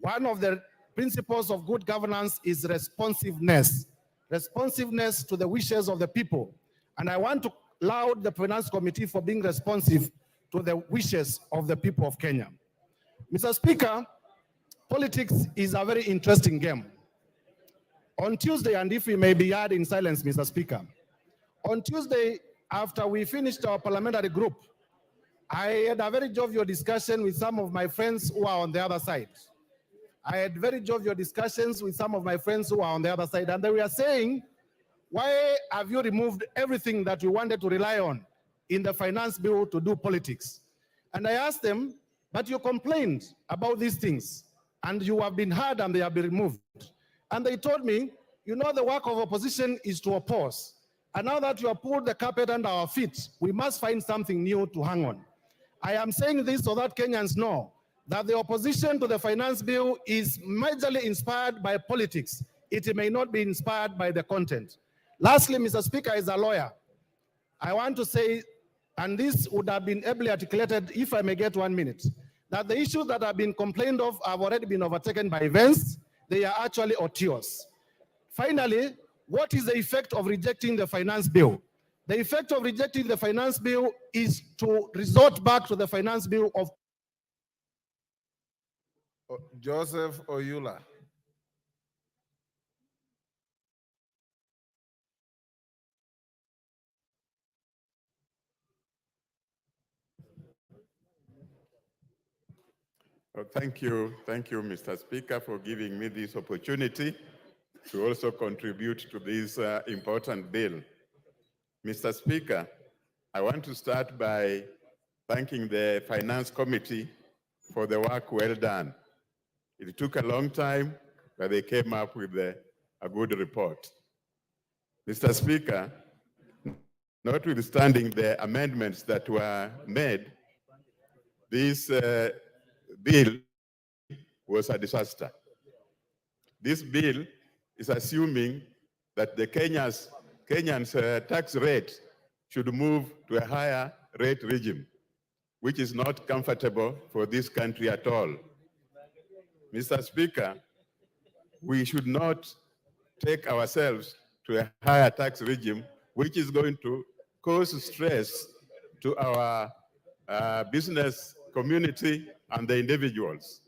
One of the principles of good governance is responsiveness to the wishes of the people. And I want to laud the Finance Committee for being responsive to the wishes of the people of Kenya. Mr. Speaker, politics is a very interesting game. On Tuesday, and if we may be heard in silence, Mr. Speaker, on Tuesday, after we finished our parliamentary group, I had a very jovial discussion with some of my friends who are on the other side. I had very jovial discussions with some of my friends who are on the other side, and they were saying, why have you removed everything that you wanted to rely on in the finance bill to do politics? And I asked them, But you complained about these things, and you have been heard and they have been removed. And they told me, you know, the work of opposition is to oppose. And now that you have pulled the carpet under our feet, we must find something new to hang on. I am saying this so that Kenyans know that the opposition to the finance bill is majorly inspired by politics. It may not be inspired by the content. Lastly, Mr. Speaker, as a lawyer, I want to say, and this would have been ably articulated if I may get 1 minute, that the issues that have been complained of have already been overtaken by events. They are actually otious. Finally, what is the effect of rejecting the finance bill? The effect of rejecting the finance bill is to resort back to the finance bill of Joseph Oyula. Well, thank you, Mr. Speaker, for giving me this opportunity to also contribute to this important bill. Mr. Speaker, I want to start by thanking the Finance Committee for the work well done. It took a long time, but they came up with a good report. Mr. Speaker, notwithstanding the amendments that were made, this bill was a disaster. This bill is assuming that the Kenyans' tax rate should move to a higher rate regime, which is not comfortable for this country at all. Mr. Speaker, we should not take ourselves to a higher tax regime, which is going to cause stress to our business community and the individuals.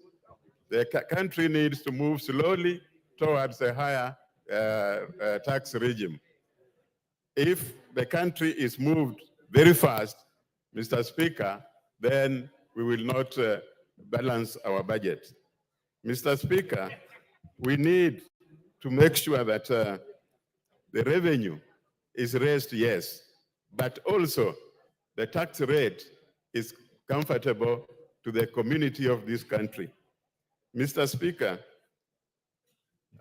The country needs to move slowly towards a higher tax regime. If the country is moved very fast, Mr. Speaker, then we will not balance our budget. Mr. Speaker, we need to make sure that the revenue is raised, yes, but also the tax rate is comfortable to the community of this country. Mr. Speaker,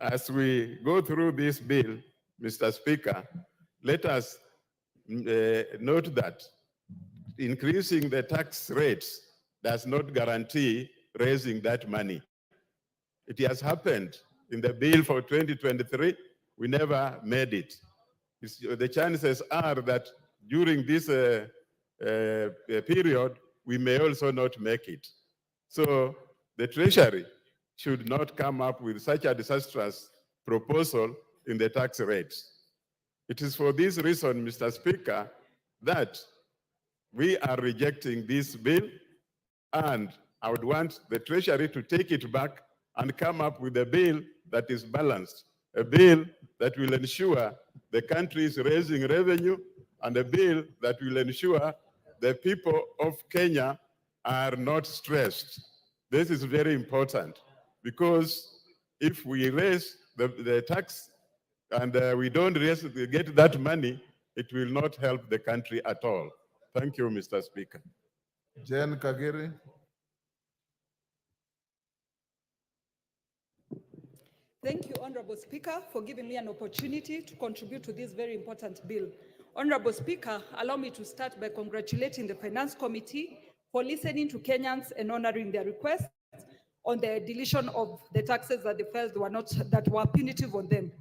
as we go through this bill, Mr. Speaker, let us note that increasing the tax rates does not guarantee raising that money. It has happened in the bill for 2023, we never made it. The chances are that during this period, we may also not make it. So the Treasury should not come up with such a disastrous proposal in the tax rates. It is for this reason, Mr. Speaker, that we are rejecting this bill, and I would want the Treasury to take it back and come up with a bill that is balanced, a bill that will ensure the country is raising revenue, and a bill that will ensure the people of Kenya are not stressed. This is very important, because if we raise the tax and we don't get that money, it will not help the country at all. Thank you, Mr. Speaker. Jen Kagiri. Thank you, Honorable Speaker, for giving me an opportunity to contribute to this very important bill. Honorable Speaker, allow me to start by congratulating the Finance Committee for listening to Kenyans and honoring their request on the deletion of the taxes that they felt that were punitive on them.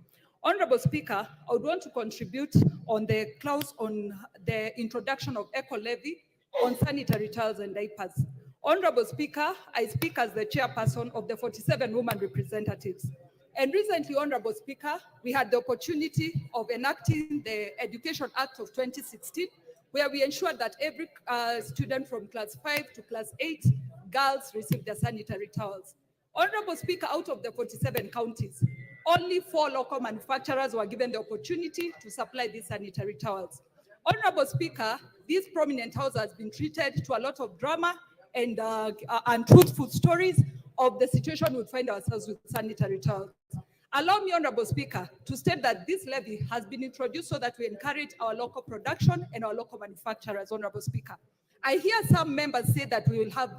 Honorable Speaker, I would want to contribute on the clause on the introduction of eco levy on sanitary towels and diapers. Honorable Speaker, I speak as the chairperson of the 47 women representatives. And recently, Honorable Speaker, we had the opportunity of enacting the Education Act of 2016, where we ensured that every student from class 5 to class 8, girls receive their sanitary towels. Honorable Speaker, out of the 47 counties, only 4 local manufacturers were given the opportunity to supply these sanitary towels. Honorable Speaker, these prominent towels has been treated to a lot of drama and truthful stories of the situation we find ourselves with sanitary towels. Allow me, Honorable Speaker, to state that this levy has been introduced so that we encourage our local production and our local manufacturers, Honorable Speaker. I hear some members say that we will have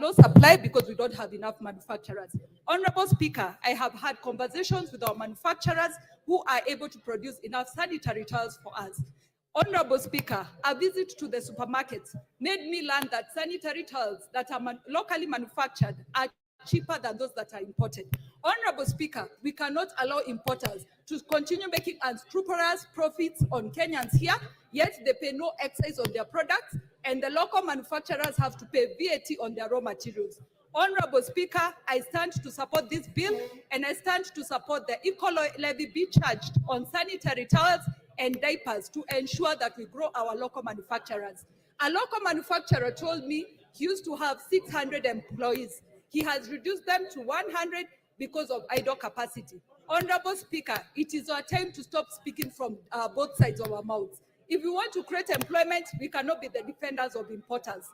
low supply because we don't have enough manufacturers. Honorable Speaker, I have had conversations with our manufacturers who are able to produce enough sanitary towels for us. Honorable Speaker, a visit to the supermarkets made me learn that sanitary towels that are locally manufactured are cheaper than those that are imported. Honorable Speaker, we cannot allow importers to continue making unscrupulous profits on Kenyans here, yet they pay no excise on their products, and the local manufacturers have to pay VAT on their raw materials. Honorable Speaker, I stand to support this bill, and I stand to support the eco levy be charged on sanitary towels and diapers to ensure that we grow our local manufacturers. A local manufacturer told me he used to have 600 employees. He has reduced them to 100 because of idle capacity. Honorable Speaker, it is our time to stop speaking from both sides of our mouths. If we want to create employment, we cannot be the defenders of importers.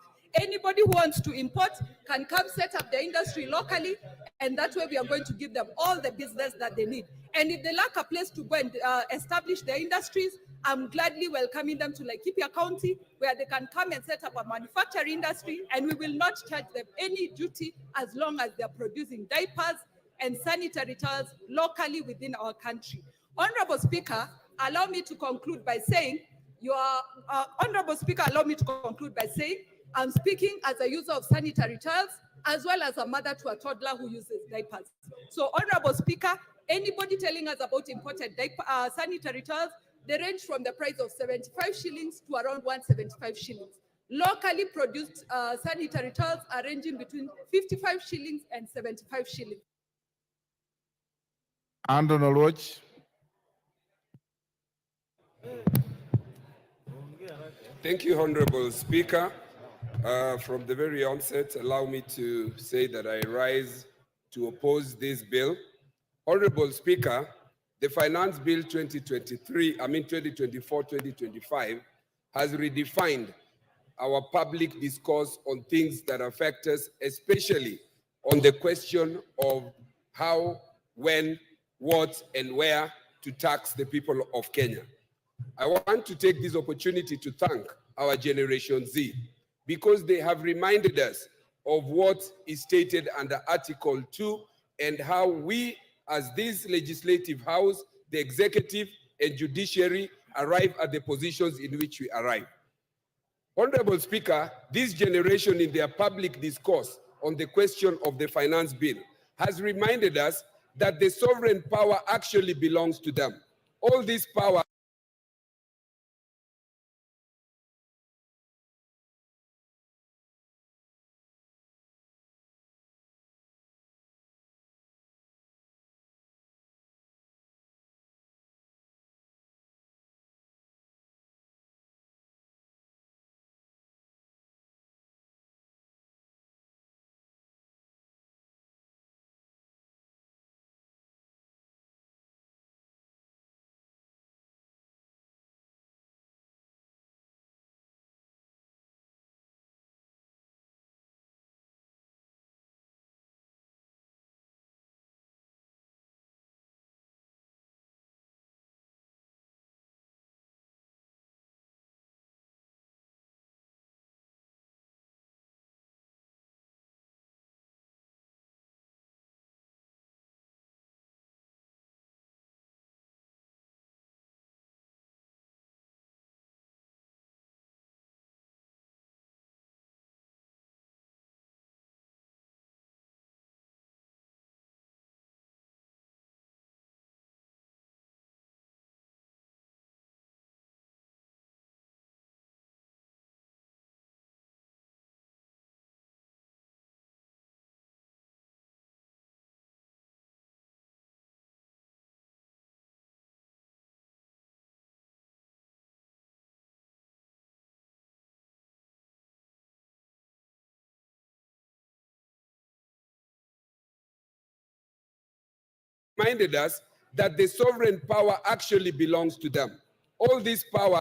Anybody who wants to import can come set up the industry locally, and that way we are going to give them all the business that they need. And if they lack a place to go and establish their industries, I'm gladly welcoming them to Laikipia County, where they can come and set up a manufacturing industry, and we will not charge them any duty as long as they're producing diapers and sanitary towels locally within our country. Honorable Speaker, allow me to conclude by saying, Honorable Speaker, allow me to conclude by saying, I'm speaking as a user of sanitary towels, as well as a mother to a toddler who uses diapers. So, Honorable Speaker, anybody telling us about imported sanitary towels, they range from the price of 75 shillings to around 175 shillings. Locally produced sanitary towels are ranging between 55 shillings and 75 shillings. Andon Oloch. Thank you, Honorable Speaker. From the very onset, allow me to say that I rise to oppose this bill. Honorable Speaker, the Finance Bill 2024-2025 has redefined our public discourse on things that affect us, especially on the question of how, when, what, and where to tax the people of Kenya. I want to take this opportunity to thank our Generation Z because they have reminded us of what is stated under Article 2 and how we, as this legislative house, the executive and judiciary, arrive at the positions in which we arrive. Honorable Speaker, this generation in their public discourse on the question of the finance bill has reminded us that the sovereign power actually belongs to them. All this power reminded us that the sovereign power actually belongs to them. All this power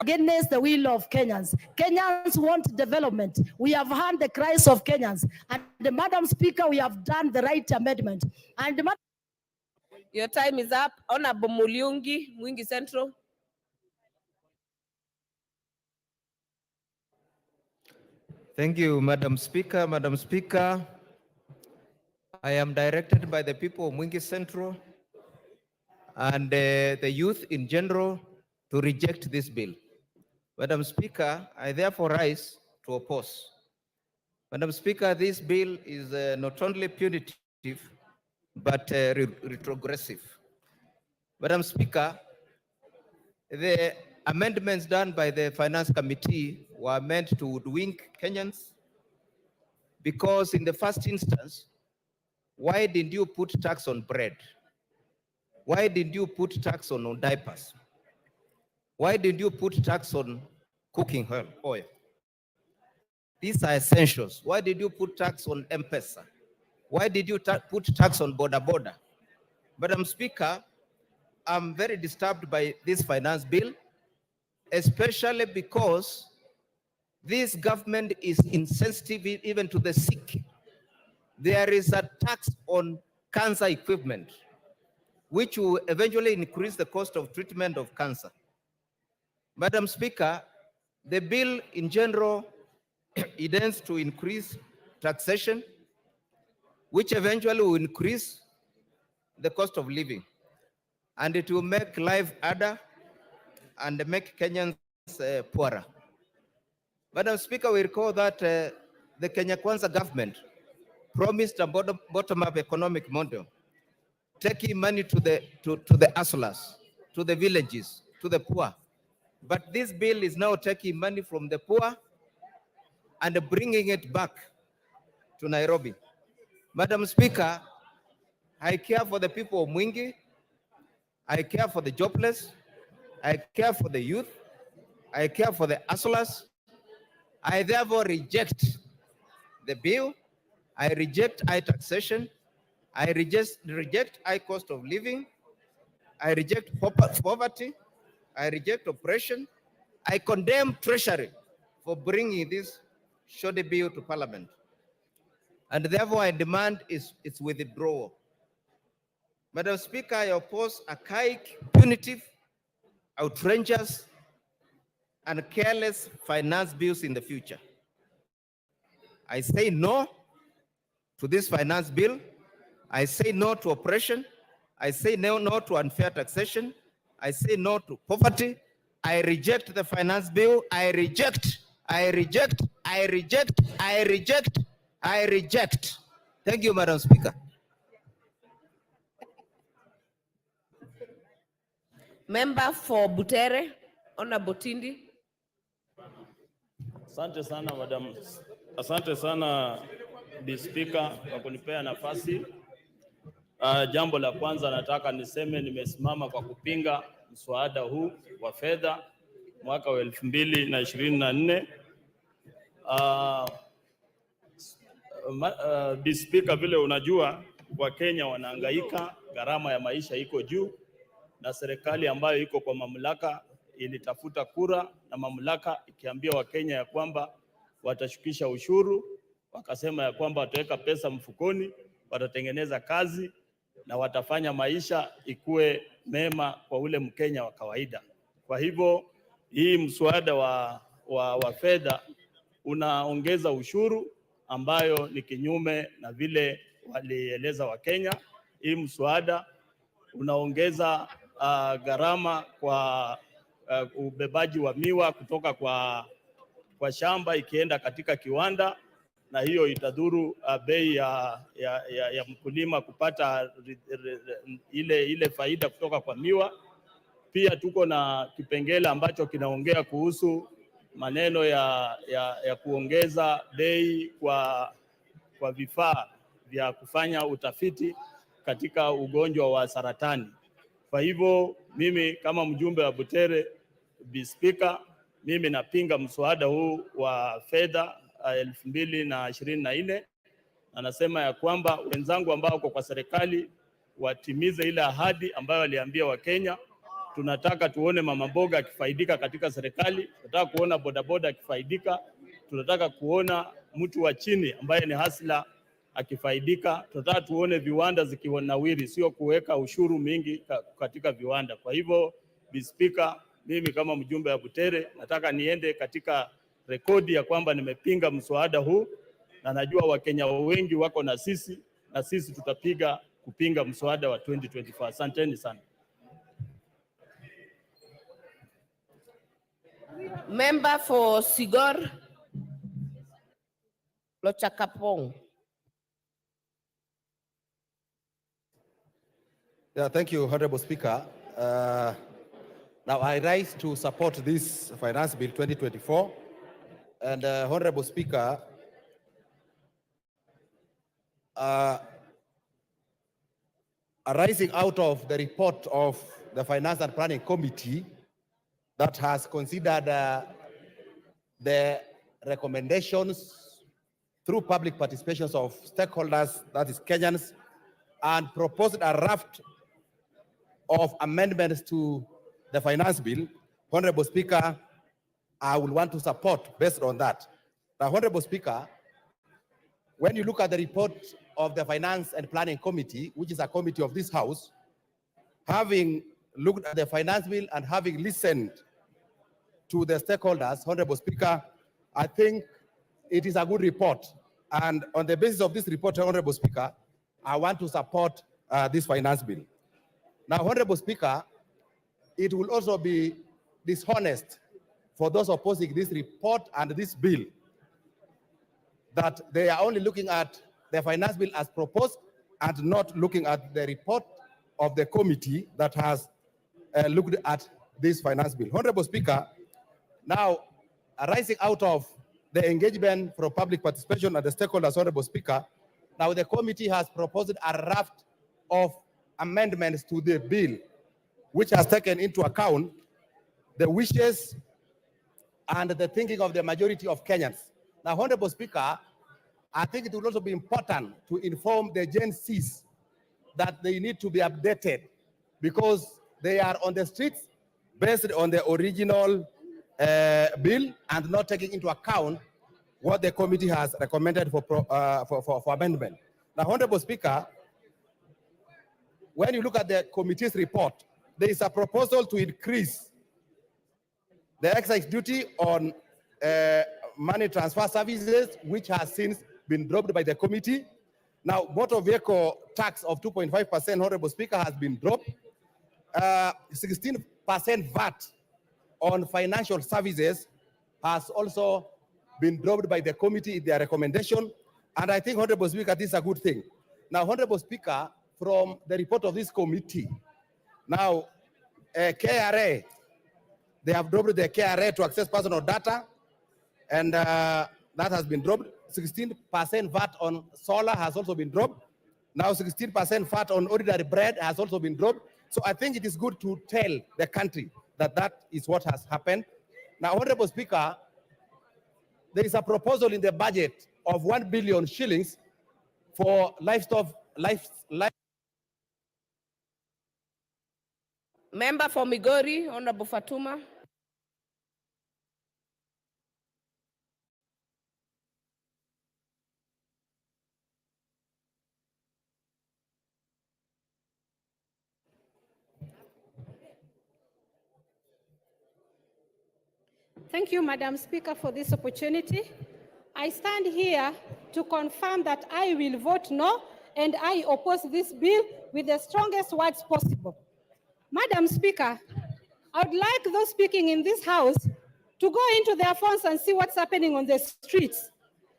against the will of Kenyans. Kenyans want development. We have heard the cries of Kenyans. And Madam Speaker, we have done the right amendment. And your time is up. Honorable Muliungi, Mwingi Central. Thank you, Madam Speaker. Madam Speaker, I am directed by the people of Mwingi Central and the youth in general to reject this bill. Madam Speaker, I therefore rise to oppose. Madam Speaker, this bill is not only punitive, but retrogressive. Madam Speaker, the amendments done by the Finance Committee were meant to hoodwink Kenyans because in the first instance, why didn't you put tax on bread? Why didn't you put tax on diapers? Why did you put tax on cooking oil? These are essentials. Why did you put tax on M-Pesa? Why did you put tax on boda? Madam Speaker, I'm very disturbed by this finance bill, especially because this government is insensitive even to the sick. There is a tax on cancer equipment, which will eventually increase the cost of treatment of cancer. Madam Speaker, the bill in general, it aims to increase taxation, which eventually will increase the cost of living. And it will make life harder and make Kenyans poorer. Madam Speaker, we recall that the Kenya Kwanza government promised a bottom-up economic model, taking money to the hustlers, to the villages, to the poor. But this bill is now taking money from the poor and bringing it back to Nairobi. Madam Speaker, I care for the people of Mwingi. I care for the jobless. I care for the youth. I care for the hustlers. I therefore reject the bill. I reject high taxation. I reject high cost of living. I reject poverty. I reject oppression. I condemn Treasury for bringing this shoddy bill to Parliament. And therefore, I demand its withdrawal. Madam Speaker, I oppose archaic, punitive, outrageous, and careless finance bills in the future. I say no to this finance bill. I say no to oppression. I say no to unfair taxation. I say no to poverty. I reject the finance bill. I reject. Thank you, Madam Speaker. Member for Butere, Honorable Tindi. Asante sana madam. Asante sana Bi Speaker kwa kunipea nafasi. Jambo la kwanza nataka niseme nimesimama kwa kupinga mswada huu wa fedha mwaka wa 2024. Bi Speaker, vile unajua wa Kenya wanahangaika, gharama ya maisha iko juu, na serikali ambayo iko kwa mamlaka ilitafuta kura na mamlaka ikiambia Wakenya ya kwamba watashukisha ushuru, wakasema ya kwamba wataweka pesa mfukoni, watatengeneza kazi na watafanya maisha ikuwe mema kwa ule Mkenya wa kawaida. Kwa hivyo hii mswada wa fedha unaongeza ushuru ambayo ni kinyume na vile walieleza Wakenya. Hii mswada unaongeza gharama kwa ubebaji wa miwa kutoka kwa shamba ikienda katika kiwanda, na hiyo itadhuru bei ya mkulima kupata ile faida kutoka kwa miwa. Pia tuko na kipengele ambacho kinaongea kuhusu maneno ya kuongeza bei kwa vifaa vya kufanya utafiti katika ugonjwa wa saratani. Kwa hivyo mimi kama mjumbe wa Butere, Bi Speaker, mimi napinga mswada huu wa fedha 2024. Anasema ya kwamba wenzangu ambao kwa serikali watimize ile ahadi ambayo waliambia Wakenya tunataka tuone mama mboga akifaidika katika serikali, tunataka kuona bodaboda akifaidika, tunataka kuona mtu wa chini ambaye ni hasla akifaidika, tunataka tuone viwanda zikiwanawiri, sio kuweka ushuru mingi katika viwanda. Kwa hivyo, Speaker, mimi kama mjumbe wa Butere nataka niende katika rekodi ya kwamba nimepinga mswada huu, na najua Wakenya wengi wako na sisi tutapiga kupinga mswada wa 2024. Asanteni sana. Member for Sigor Lochakapong. Yeah, thank you, Honorable Speaker. Now I rise to support this Finance Bill 2024. And Honorable Speaker, arising out of the report of the Finance and Planning Committee that has considered the recommendations through public participations of stakeholders, that is Kenyans, and proposed a raft of amendments to the finance bill. Honorable Speaker, I will want to support based on that. Now, Honorable Speaker, when you look at the report of the Finance and Planning Committee, which is a committee of this House, having looked at the finance bill and having listened to the stakeholders, Honorable Speaker, I think it is a good report. And on the basis of this report, Honorable Speaker, I want to support this finance bill. Now, Honorable Speaker, it will also be dishonest for those opposing this report and this bill that they are only looking at the finance bill as proposed and not looking at the report of the committee that has looked at this finance bill. Honorable Speaker, now arising out of the engagement from public participation and the stakeholders, Honorable Speaker, now the committee has proposed a raft of amendments to the bill, which has taken into account the wishes and the thinking of the majority of Kenyans. Now, Honorable Speaker, I think it will also be important to inform the Gen Zs that they need to be updated because they are on the streets based on the original bill and not taking into account what the committee has recommended for amendment. Now, Honorable Speaker, when you look at the committee's report, there is a proposal to increase the excise duty on money transfer services, which has since been dropped by the committee. Now, motor vehicle tax of 2.5%, Honorable Speaker, has been dropped. 16% VAT on financial services has also been dropped by the committee in their recommendation. And I think, Honorable Speaker, this is a good thing. Now, Honorable Speaker, from the report of this committee, now, KRA, they have dropped the KRA to access personal data, and that has been dropped. 16% VAT on solar has also been dropped. Now 16% VAT on ordinary bread has also been dropped. So I think it is good to tell the country that that is what has happened. Now, Honorable Speaker, there is a proposal in the budget of 1 billion shillings for livestock. Member for Migori, Honorable Fatuma. Thank you, Madam Speaker, for this opportunity. I stand here to confirm that I will vote no, and I oppose this bill with the strongest words possible. Madam Speaker, I would like those speaking in this House to go into their phones and see what's happening on the streets.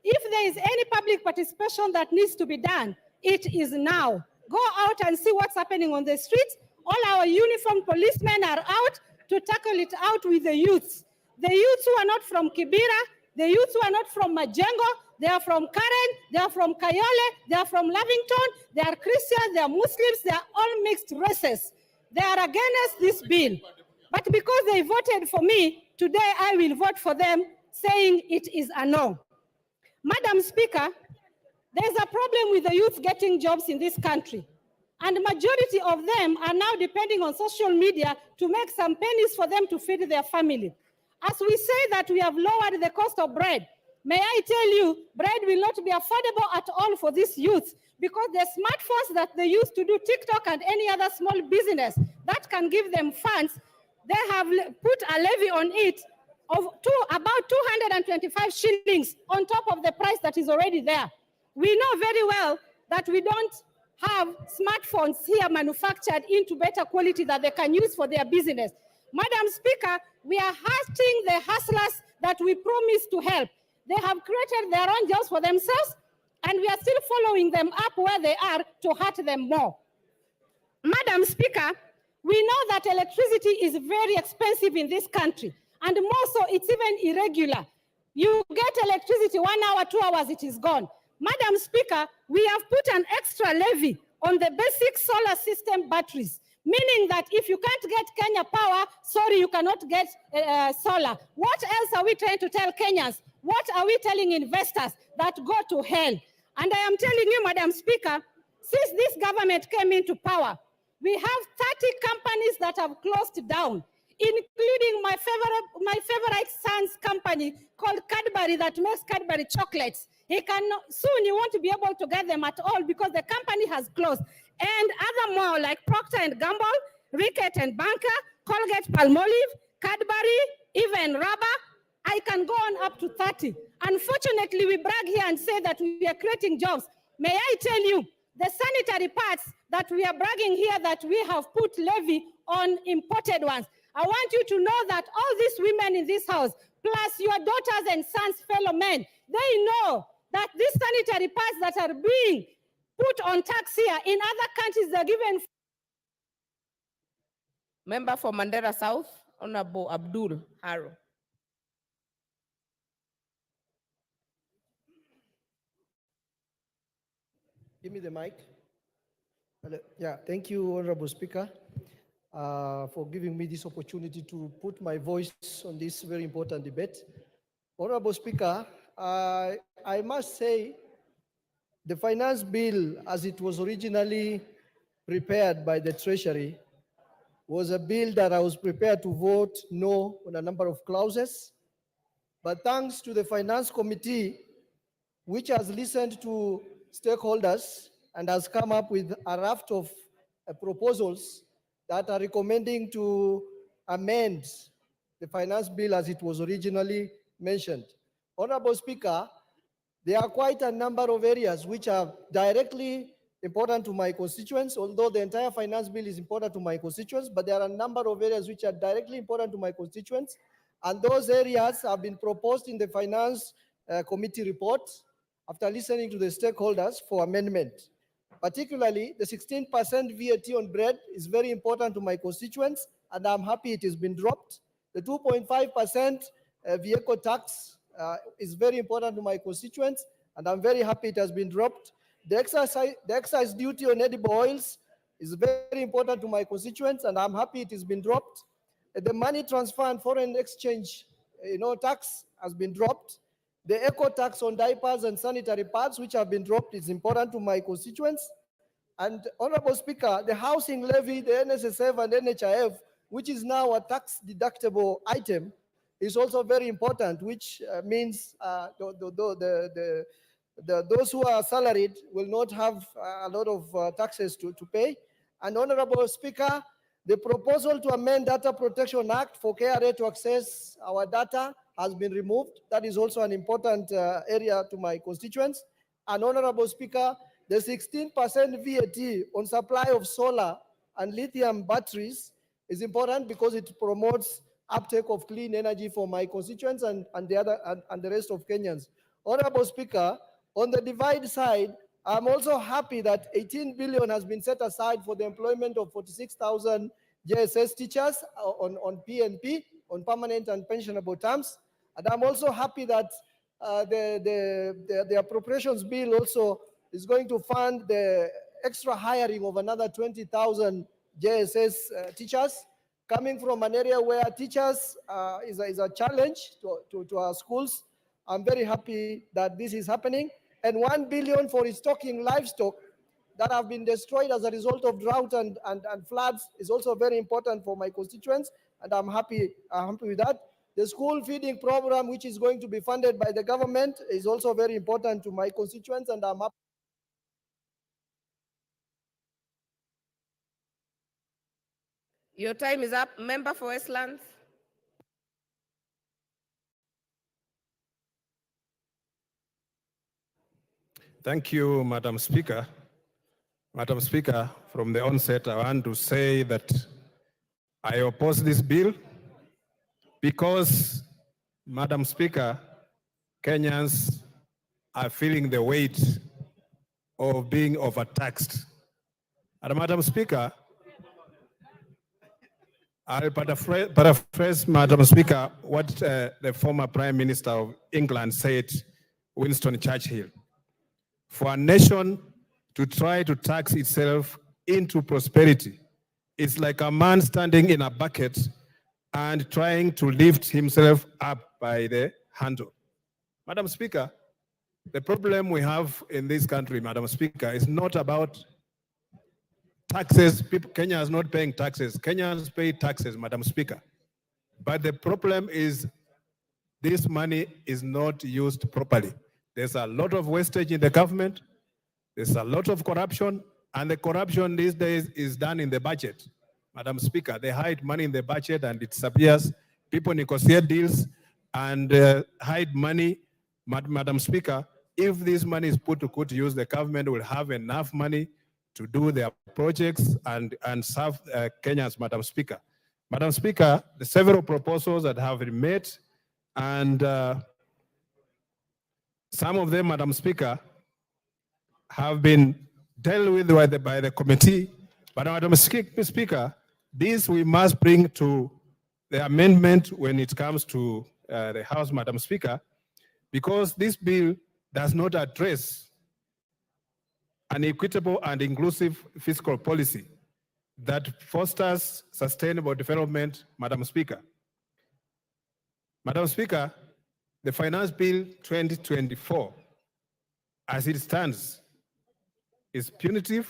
If there is any public participation that needs to be done, it is now. Go out and see what's happening on the streets. All our uniformed policemen are out to tackle it out with the youths. The youths who are not from Kibera, the youths who are not from Majengo, they are from Karen, they are from Kayole, they are from Lavington, they are Christians, they are Muslims, they are all mixed races. They are against this bill. But because they voted for me, today I will vote for them, saying it is a no. Madam Speaker, there's a problem with the youth getting jobs in this country. And majority of them are now depending on social media to make some pennies for them to feed their family. As we say that we have lowered the cost of bread, may I tell you, bread will not be affordable at all for these youths, because the smartphones that they use to do TikTok and any other small business that can give them funds, they have put a levy on it of about 225 shillings on top of the price that is already there. We know very well that we don't have smartphones here manufactured into better quality that they can use for their business. Madam Speaker, we are hurting the hustlers that we promised to help. They have created their own jobs for themselves, and we are still following them up where they are to hurt them more. Madam Speaker, we know that electricity is very expensive in this country, and more so, it's even irregular. You get electricity 1 hour, 2 hours, it is gone. Madam Speaker, we have put an extra levy on the basic solar system batteries, meaning that if you can't get Kenya Power, sorry, you cannot get solar. What else are we trying to tell Kenyans? What are we telling investors? That go to hell? And I am telling you, Madam Speaker, since this government came into power, we have 30 companies that have closed down, including my favorite son's company called Cadbury that makes Cadbury chocolates. Soon you won't be able to get them at all because the company has closed. And other more like Procter & Gamble, Ricket & Banker, Colgate Palmolive, Cadbury, even Rubber. I can go on up to 30. Unfortunately, we brag here and say that we are creating jobs. May I tell you, the sanitary pads that we are bragging here that we have put levy on imported ones. I want you to know that all these women in this house, plus your daughters and sons, fellow men, they know that these sanitary pads that are being put on tax here, in other countries they're given. Member for Mandera South, Honorable Abdul Haro. Give me the mic. Yeah, thank you, Honorable Speaker, for giving me this opportunity to put my voice on this very important debate. Honorable Speaker, I must say the finance bill, as it was originally prepared by the Treasury, was a bill that I was prepared to vote no on a number of clauses. But thanks to the Finance Committee, which has listened to stakeholders and has come up with a raft of proposals that are recommending to amend the finance bill as it was originally mentioned. Honorable Speaker, there are quite a number of areas which are directly important to my constituents, although the entire finance bill is important to my constituents, but there are a number of areas which are directly important to my constituents, and those areas have been proposed in the Finance Committee report after listening to the stakeholders for amendment. Particularly, the 16% VAT on bread is very important to my constituents, and I'm happy it has been dropped. The 2.5% vehicle tax is very important to my constituents, and I'm very happy it has been dropped. The excise duty on edible oils is very important to my constituents, and I'm happy it has been dropped. The money transfer and foreign exchange, tax has been dropped. The eco tax on diapers and sanitary pads, which have been dropped, is important to my constituents. And Honorable Speaker, the housing levy, the NSSF and NHIF, which is now a tax deductible item, is also very important, which means those who are salaried will not have a lot of taxes to pay. And Honorable Speaker, the proposal to amend Data Protection Act for KRA to access our data has been removed. That is also an important area to my constituents. And Honorable Speaker, the 16% VAT on supply of solar and lithium batteries is important because it promotes uptake of clean energy for my constituents and the rest of Kenyans. Honorable Speaker, on the divide side, I'm also happy that 18 billion has been set aside for the employment of 46,000 JSS teachers on PNP, on permanent and pensionable terms. And I'm also happy that the appropriations bill also is going to fund the extra hiring of another 20,000 JSS teachers, coming from an area where teachers is a challenge to our schools. I'm very happy that this is happening. And 1 billion for restocking livestock that have been destroyed as a result of drought and floods is also very important for my constituents, and I'm happy with that. The school feeding program, which is going to be funded by the government, is also very important to my constituents, and I'm happy. Your time is up. Member for Westlands. Thank you, Madam Speaker. Madam Speaker, from the onset, I want to say that I oppose this bill because, Madam Speaker, Kenyans are feeling the weight of being overtaxed. And Madam Speaker, I'll paraphrase, Madam Speaker, what the former Prime Minister of England said, Winston Churchill. For a nation to try to tax itself into prosperity, it's like a man standing in a bucket and trying to lift himself up by the handle. Madam Speaker, the problem we have in this country, Madam Speaker, is not about taxes. Kenya is not paying taxes. Kenyans pay taxes, Madam Speaker. But the problem is this money is not used properly. There's a lot of wastage in the government. There's a lot of corruption, and the corruption these days is done in the budget. Madam Speaker, they hide money in the budget and it disappears. People negotiate deals and hide money. Madam Speaker, if this money is put to good use, the government will have enough money to do their projects and serve Kenyans, Madam Speaker. Madam Speaker, the several proposals that have been made, and some of them, Madam Speaker, have been dealt with by the committee. But Madam Speaker, this we must bring to the amendment when it comes to the House, Madam Speaker, because this bill does not address an equitable and inclusive fiscal policy that fosters sustainable development, Madam Speaker. Madam Speaker, the Finance Bill 2024, as it stands, is punitive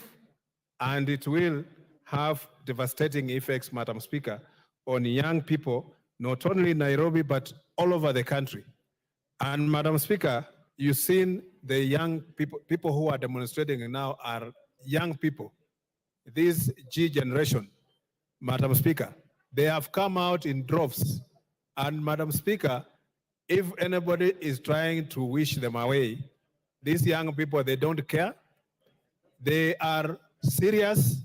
and it will have devastating effects, Madam Speaker, on young people, not only in Nairobi, but all over the country. And Madam Speaker, you've seen the young people who are demonstrating now are young people. This G generation, Madam Speaker, they have come out in droves. And Madam Speaker, if anybody is trying to wish them away, these young people, they don't care. They are serious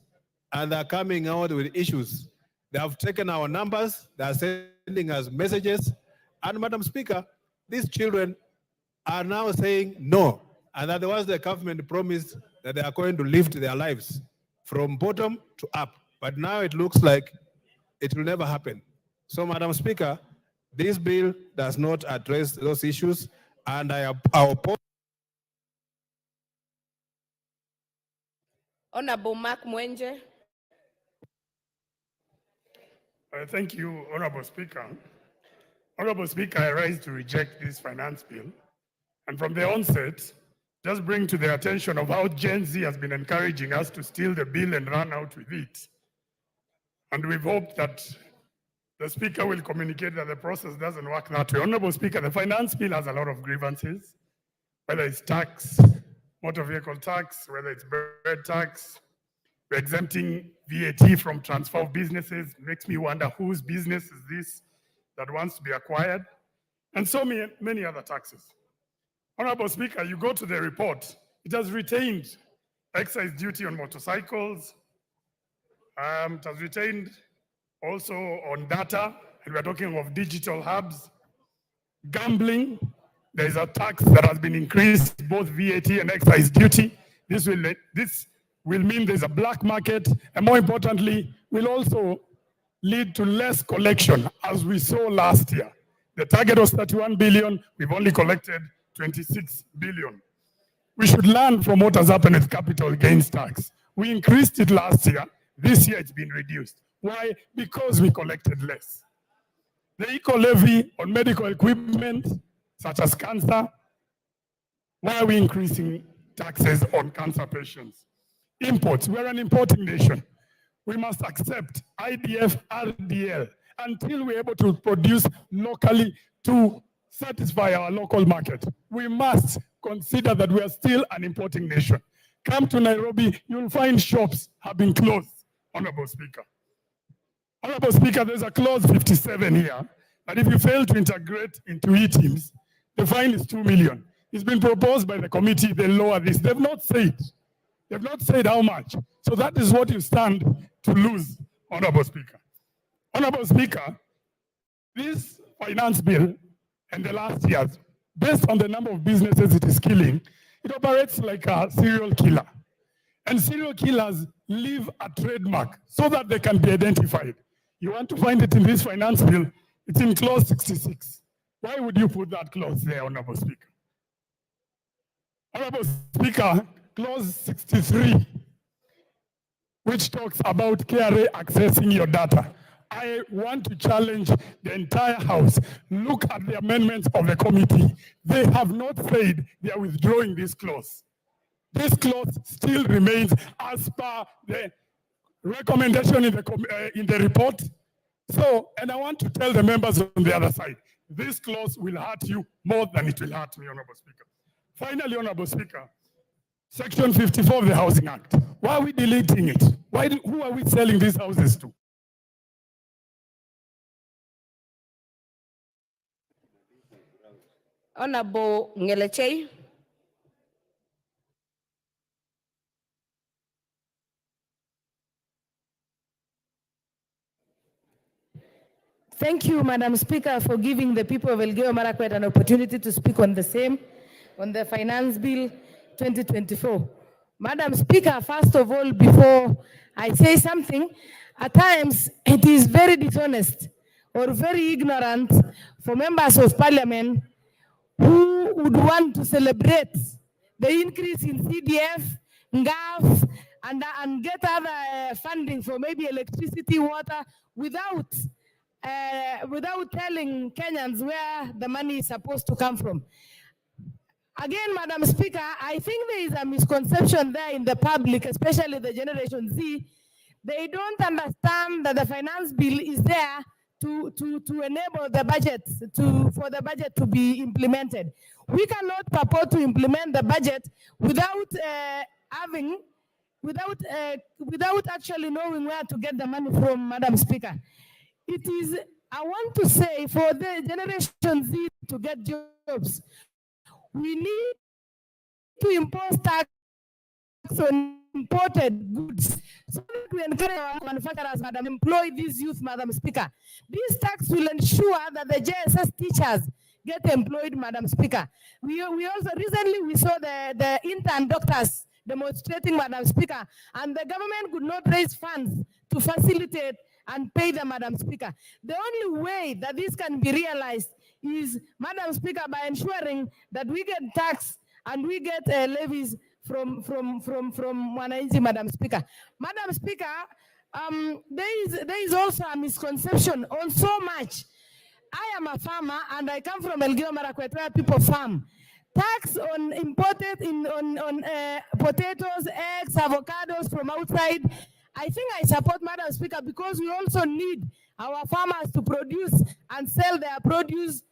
and they're coming out with issues. They have taken our numbers, they are sending us messages. And Madam Speaker, these children are now saying no. And that was the government promised that they are going to lift their lives from bottom to up. But now it looks like it will never happen. So, Madam Speaker, this bill does not address those issues, and I oppose. Honorable Mark Mwenje. Thank you, Honorable Speaker. Honorable Speaker, I rise to reject this finance bill. And from the onset, just bring to the attention of how Gen Z has been encouraging us to steal the bill and run out with it. And we've hoped that the Speaker will communicate that the process doesn't work that way. Honorable Speaker, the finance bill has a lot of grievances, whether it's tax, motor vehicle tax, whether it's bread tax. We're exempting VAT from transfer of businesses. Makes me wonder whose business is this that wants to be acquired, and so many other taxes. Honorable Speaker, you go to the report, it has retained excise duty on motorcycles, it has retained also on data, and we're talking of digital hubs. Gambling, there is a tax that has been increased, both VAT and excise duty. This will mean there's a black market, and more importantly, will also lead to less collection, as we saw last year. The target was 31 billion, we've only collected 26 billion. We should learn from what has happened with capital gains tax. We increased it last year, this year it's been reduced. Why? Because we collected less. The eco-levy on medical equipment, such as cancer, why are we increasing taxes on cancer patients? imports. We're an importing nation. We must accept IDF, RDL until we're able to produce locally to satisfy our local market. We must consider that we are still an importing nation. Come to Nairobi, you'll find shops have been closed, Honorable Speaker. Honorable Speaker, there's a clause 57 here, that if you fail to integrate into e-teams, the fine is 2 million. It's been proposed by the committee, they lower this. They've not said how much. So that is what you stand to lose, Honorable Speaker. Honorable Speaker, this finance bill in the last years, based on the number of businesses it is killing, it operates like a serial killer. And serial killers leave a trademark so that they can be identified. You want to find it in this finance bill, it's in clause 66. Why would you put that clause there, Honorable Speaker? Honorable Speaker, clause 63, which talks about KRA accessing your data. I want to challenge the entire House. Look at the amendments of the committee. They have not said they are withdrawing this clause. This clause still remains as per the recommendation in the report. So, and I want to tell the members on the other side, this clause will hurt you more than it will hurt me, Honorable Speaker. Finally, Honorable Speaker, Section 54 of the Housing Act. Why are we deleting it? Who are we selling these houses to? Honorable Ngelechei. Thank you, Madam Speaker, for giving the people of Elgeyo Marakwet an opportunity to speak on the Finance Bill 2024. Madam Speaker, first of all, before I say something, at times it is very dishonest or very ignorant for members of parliament who would want to celebrate the increase in CDF, NGAF, and get other funding for maybe electricity, water, without telling Kenyans where the money is supposed to come from. Again, Madam Speaker, I think there is a misconception there in the public, especially the Generation Z. They don't understand that the finance bill is there to enable the budget, for the budget to be implemented. We cannot purport to implement the budget without without actually knowing where to get the money from, Madam Speaker. It is, I want to say, for the Generation Z to get jobs, we need to impose tax on imported goods so that we encourage our manufacturers, Madam, employ these youth, Madam Speaker. This tax will ensure that the JSS teachers get employed, Madam Speaker. We also recently we saw the intern doctors demonstrating, Madam Speaker, and the government could not raise funds to facilitate and pay them, Madam Speaker. The only way that this can be realized is, Madam Speaker, by ensuring that we get tax and we get levies from Wananchi, Madam Speaker. Madam Speaker, there is also a misconception on so much. I am a farmer and I come from Elgeyo Marakwet where people farm. Tax on imported potatoes, eggs, avocados from outside. I think I support, Madam Speaker, because we also need our farmers to produce and sell their produce,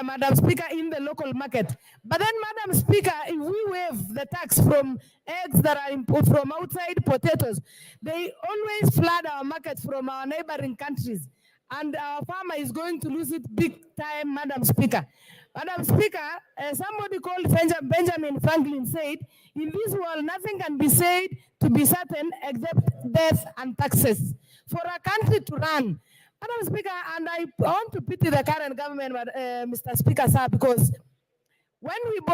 Madam Speaker, in the local market. But then, Madam Speaker, if we waive the tax from eggs that are imported from outside, potatoes, they always flood our markets from our neighboring countries. And our farmer is going to lose it big time, Madam Speaker. Madam Speaker, somebody called Benjamin Franklin said, in this world, nothing can be said to be certain except death and taxes. For a country to run, Madam Speaker, and I want to pity the current government, Mr. Speaker, sir, because when it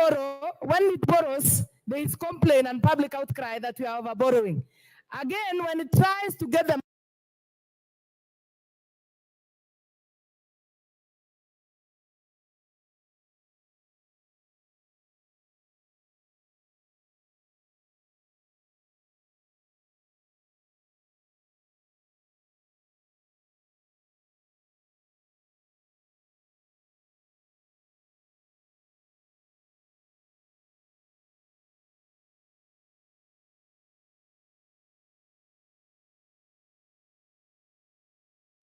borrows, there is complaint and public outcry that we are over borrowing. Again, when it tries to get the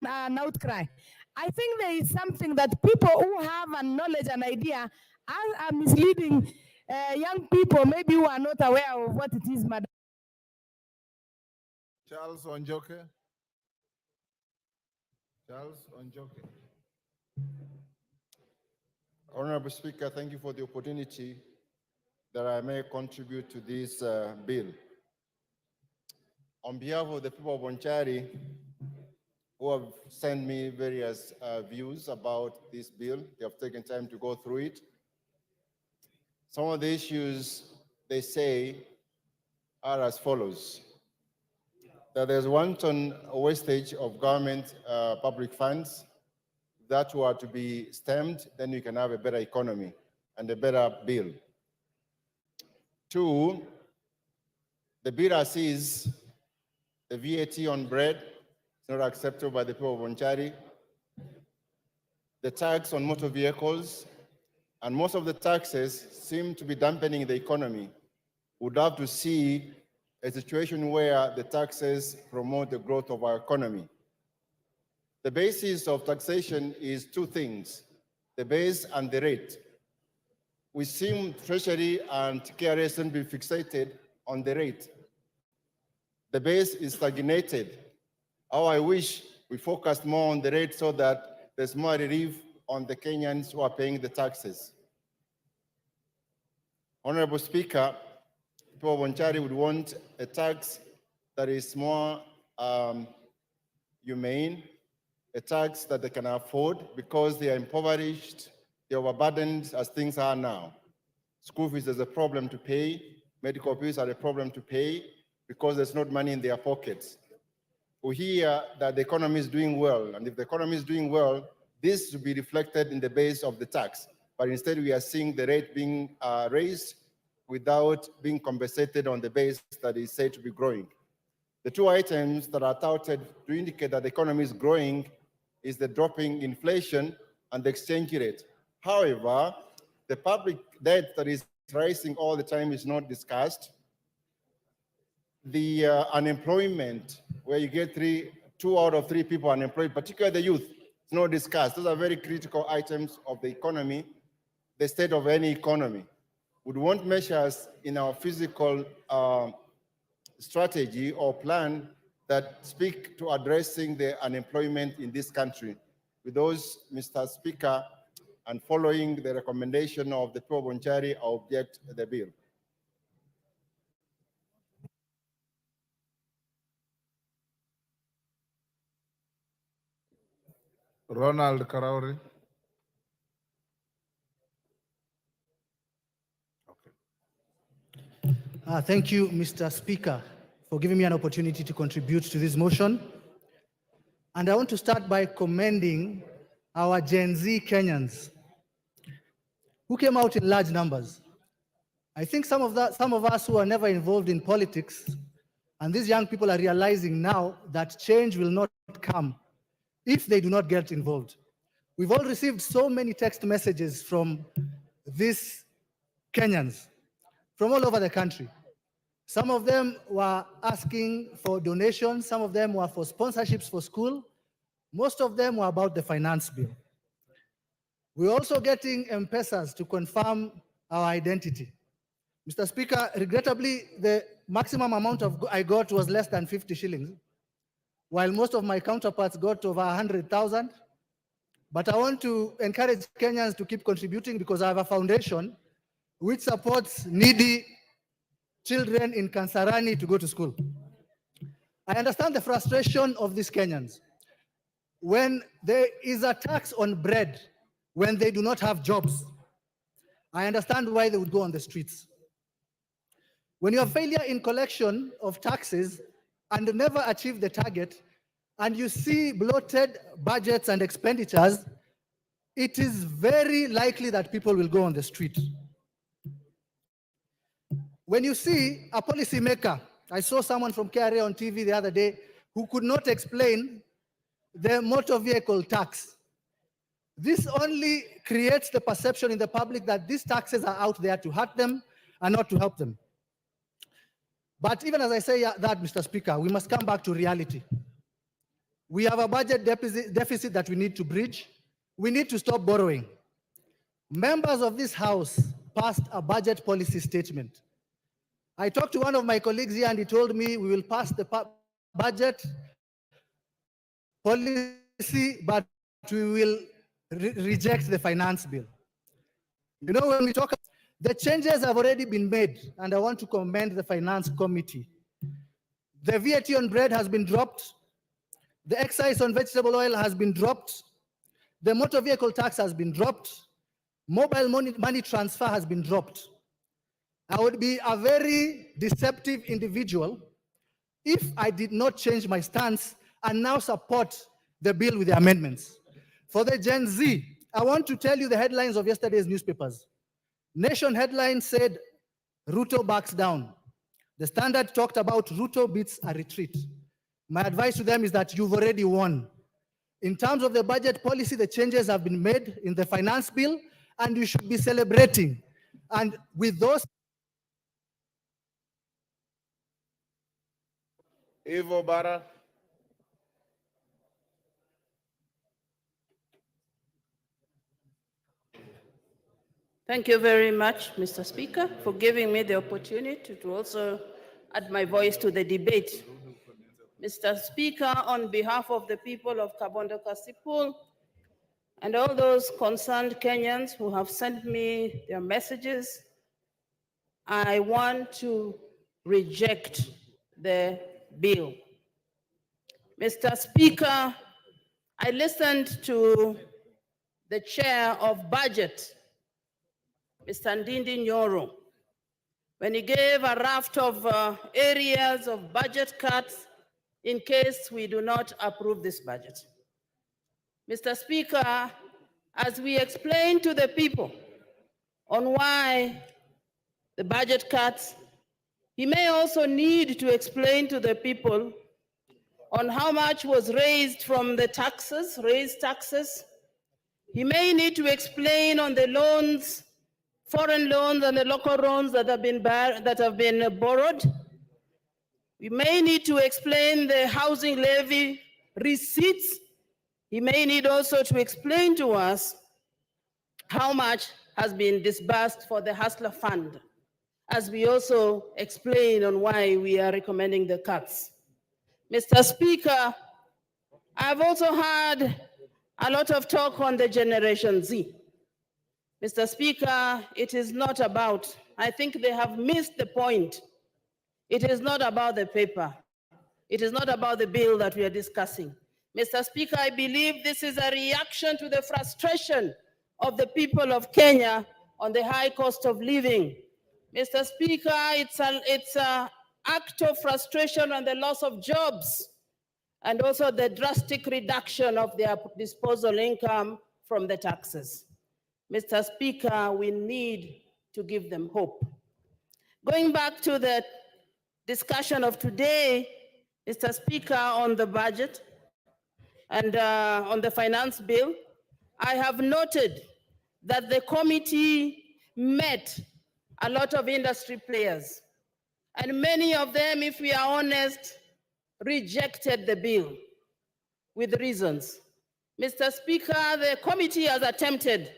an outcry. I think there is something that people who have a knowledge and idea are misleading young people, maybe who are not aware of what it is, madam. Charles Onjoke. Charles Onjoke. Honorable Speaker, thank you for the opportunity that I may contribute to this bill. On behalf of the people of Bonchari, who have sent me various views about this bill, they have taken time to go through it. Some of the issues they say are as follows: that there's wanton wastage of government public funds that were to be stemmed, then we can have a better economy and a better bill. Two, the bill as is, the VAT on bread is not acceptable by the people of Bonchari. The tax on motor vehicles, and most of the taxes seem to be dampening the economy. We'd have to see a situation where the taxes promote the growth of our economy. The basis of taxation is two things: the base and the rate. We seem Treasury and KRS to be fixated on the rate. The base is stagnated. How I wish we focused more on the rate so that there's more relief on the Kenyans who are paying the taxes. Honorable Speaker, people of Bonchari would want a tax that is more humane, a tax that they can afford because they are impoverished, they are overburdened as things are now. School fees is a problem to pay, medical fees are a problem to pay because there's not money in their pockets. We hear that the economy is doing well, and if the economy is doing well, this should be reflected in the base of the tax. But instead, we are seeing the rate being raised without being compensated on the base that is said to be growing. The two items that are touted to indicate that the economy is growing is the dropping inflation and the exchange rate. However, the public debt that is rising all the time is not discussed. The unemployment, where you get 2 out of 3 people unemployed, particularly the youth, it's not discussed. Those are very critical items of the economy, the state of any economy. We'd want measures in our physical strategy or plan that speak to addressing the unemployment in this country. With those, Mr. Speaker, and following the recommendation of the people of Bonchari, I object the bill. Ronald Karauri. Thank you, Mr. Speaker, for giving me an opportunity to contribute to this motion. And I want to start by commending our Gen Z Kenyans who came out in large numbers. I think some of us who are never involved in politics, and these young people are realizing now that change will not come if they do not get involved. We've all received so many text messages from these Kenyans from all over the country. Some of them were asking for donations, some of them were for sponsorships for school, most of them were about the finance bill. We're also getting M-Pesas to confirm our identity. Mr. Speaker, regrettably, the maximum amount I got was less than 50 shillings, while most of my counterparts got over 100,000. But I want to encourage Kenyans to keep contributing because I have a foundation which supports needy children in Kansarani to go to school. I understand the frustration of these Kenyans. When there is a tax on bread, when they do not have jobs, I understand why they would go on the streets. When you have failure in collection of taxes and never achieve the target, and you see bloated budgets and expenditures, it is very likely that people will go on the street. When you see a policymaker, I saw someone from KRA on TV the other day who could not explain the motor vehicle tax. This only creates the perception in the public that these taxes are out there to hurt them and not to help them. But even as I say that, Mr. Speaker, we must come back to reality. We have a budget deficit that we need to bridge. We need to stop borrowing. Members of this House passed a budget policy statement. I talked to one of my colleagues here and he told me we will pass the budget policy, but we will reject the finance bill. You know, when we talk, the changes have already been made, and I want to commend the finance committee. The VAT on bread has been dropped. The excise on vegetable oil has been dropped. The motor vehicle tax has been dropped. Mobile money transfer has been dropped. I would be a very deceptive individual if I did not change my stance and now support the bill with the amendments. For the Gen Z, I want to tell you the headlines of yesterday's newspapers. Nation headline said, Ruto backs down. The Standard talked about Ruto beats a retreat. My advice to them is that you've already won. In terms of the budget policy, the changes have been made in the finance bill, and you should be celebrating. And with those... Evo Bara. Thank you very much, Mr. Speaker, for giving me the opportunity to also add my voice to the debate. Mr. Speaker, on behalf of the people of Kabondo Kasipul and all those concerned Kenyans who have sent me their messages, I want to reject the bill. Mr. Speaker, I listened to the chair of budget, Mr. Ndindi Nyoro, when he gave a raft of areas of budget cuts in case we do not approve this budget. Mr. Speaker, as we explain to the people on why the budget cuts, he may also need to explain to the people on how much was raised from the taxes, raised taxes. He may need to explain on the loans, foreign loans and the local loans that have been borrowed. We may need to explain the housing levy receipts. He may need also to explain to us how much has been disbursed for the Hustler Fund, as we also explain on why we are recommending the cuts. Mr. Speaker, I've also had a lot of talk on the Generation Z. Mr. Speaker, it is not about, I think they have missed the point. It is not about the paper. It is not about the bill that we are discussing. Mr. Speaker, I believe this is a reaction to the frustration of the people of Kenya on the high cost of living. Mr. Speaker, it's an act of frustration on the loss of jobs and also the drastic reduction of their disposable income from the taxes. Mr. Speaker, we need to give them hope. Going back to the discussion of today, Mr. Speaker, on the budget and on the finance bill, I have noted that the committee met a lot of industry players, and many of them, if we are honest, rejected the bill with reasons. Mr. Speaker, the committee has attempted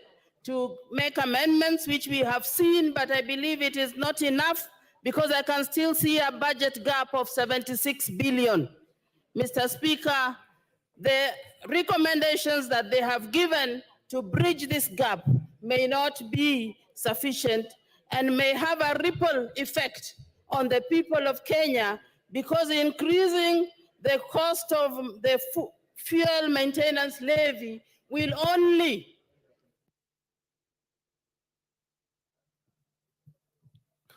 to make amendments, which we have seen, but I believe it is not enough because I can still see a budget gap of 76 billion. Mr. Speaker, the recommendations that they have given to bridge this gap may not be sufficient and may have a ripple effect on the people of Kenya, because increasing the cost of the fuel maintenance levy will only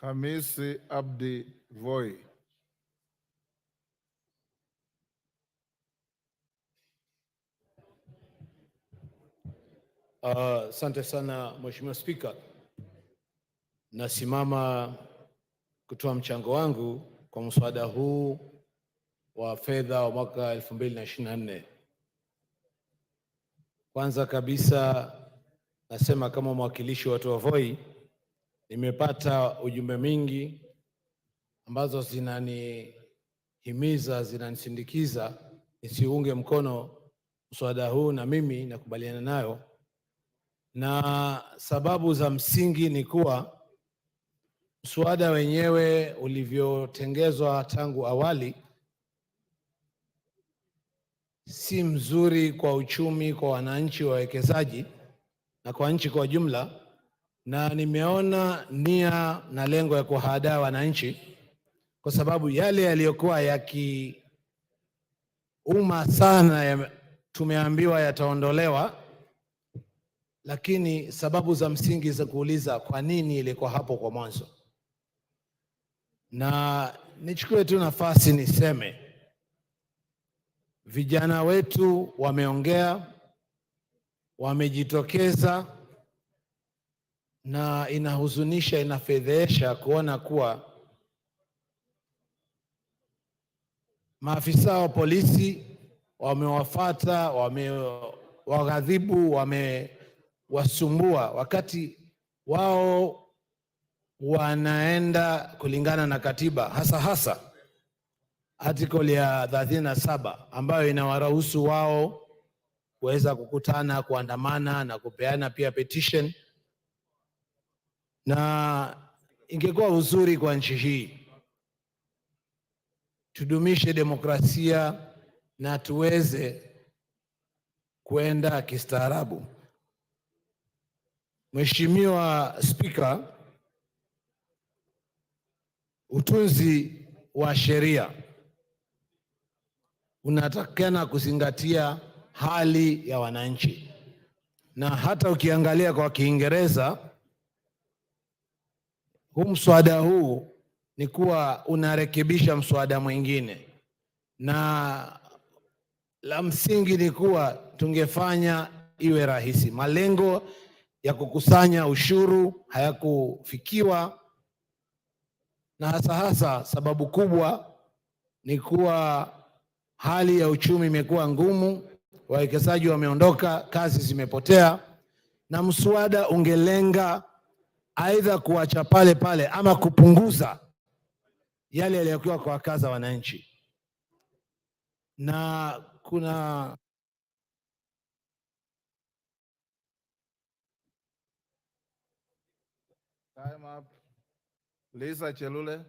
Hamisi Abdi Voi. Asante sana Mheshimiwa Spika. Nasimama kutoa mchango wangu kwa mswada huu wa fedha wa mwaka 2024. Kwanza kabisa nasema kama mwakilishi wa watu wa Voi, nimepata ujumbe mingi ambazo zinanihimiza, zinanisindikiza nisiunge mkono mswada huu, na mimi nakubaliana nayo, na sababu za msingi ni kuwa mswada wenyewe ulivyotengezwa tangu awali si mzuri kwa uchumi, kwa wananchi, wawekezaji na kwa nchi kwa jumla, na nimeona nia na lengo ya kuhadaa wananchi, kwa sababu yale yaliyokuwa yakiuma sana tumeambiwa yataondolewa, lakini sababu za msingi za kuuliza kwa nini ilikuwa hapo kwa mwanzo. Na nichukue tu nafasi niseme, vijana wetu wameongea, wamejitokeza, na inahuzunisha, inafedhesha kuona kuwa maafisa wa polisi wamewafuata, wamewaghadhibu, wamewasumbua, wakati wao wanaenda kulingana na katiba, hasa article ya 37 ambayo inawaruhusu wao kuweza kukutana, kuandamana na kupeana pia petition. Na ingekuwa uzuri kwa nchi hii tudumishe demokrasia na tuweze kwenda kistaarabu. Mheshimiwa Spika, utunzi wa sheria unatakana kuzingatia hali ya wananchi, na hata ukiangalia kwa Kiingereza, huu mswada huu ni kuwa unarekebisha mswada mwingine, na la msingi ni kuwa tungefanya iwe rahisi. Malengo ya kukusanya ushuru hayakufikiwa, na hasa sababu kubwa ni kuwa hali ya uchumi imekuwa ngumu, wawekezaji wameondoka, kazi zimepotea, na mswada ungelenga aidha kuacha pale pale ama kupunguza yale yaliyokuwa kwa wakaza wananchi. Na kuna Time up. Lisa Chelule.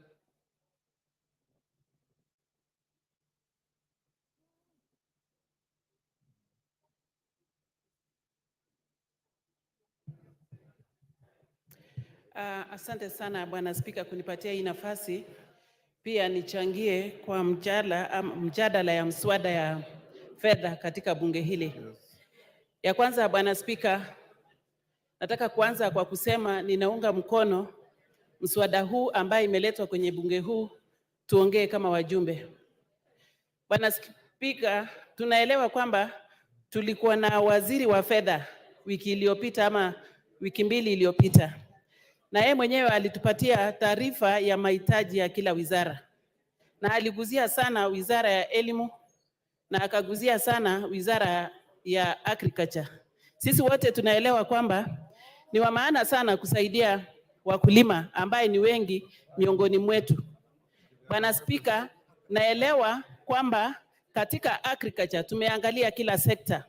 Asante sana Bwana Spika kunipatia hii nafasi pia nichangie kwa mjadala ya mswada ya fedha katika bunge hili. Ya kwanza Bwana Spika, nataka kuanza kwa kusema ninaunga mkono mswada huu ambaye imeletwa kwenye bunge huu tuongee kama wajumbe. Bwana Spika, tunaelewa kwamba tulikuwa na waziri wa fedha wiki iliyopita ama wiki mbili iliyopita, na yeye mwenyewe alitupatia taarifa ya mahitaji ya kila wizara, na aliguzia sana wizara ya elimu na akaguzia sana wizara ya agriculture. Sisi wote tunaelewa kwamba ni wa maana sana kusaidia wakulima ambaye ni wengi miongoni mwetu. Bwana Spika, naelewa kwamba katika agriculture tumeangalia kila sekta.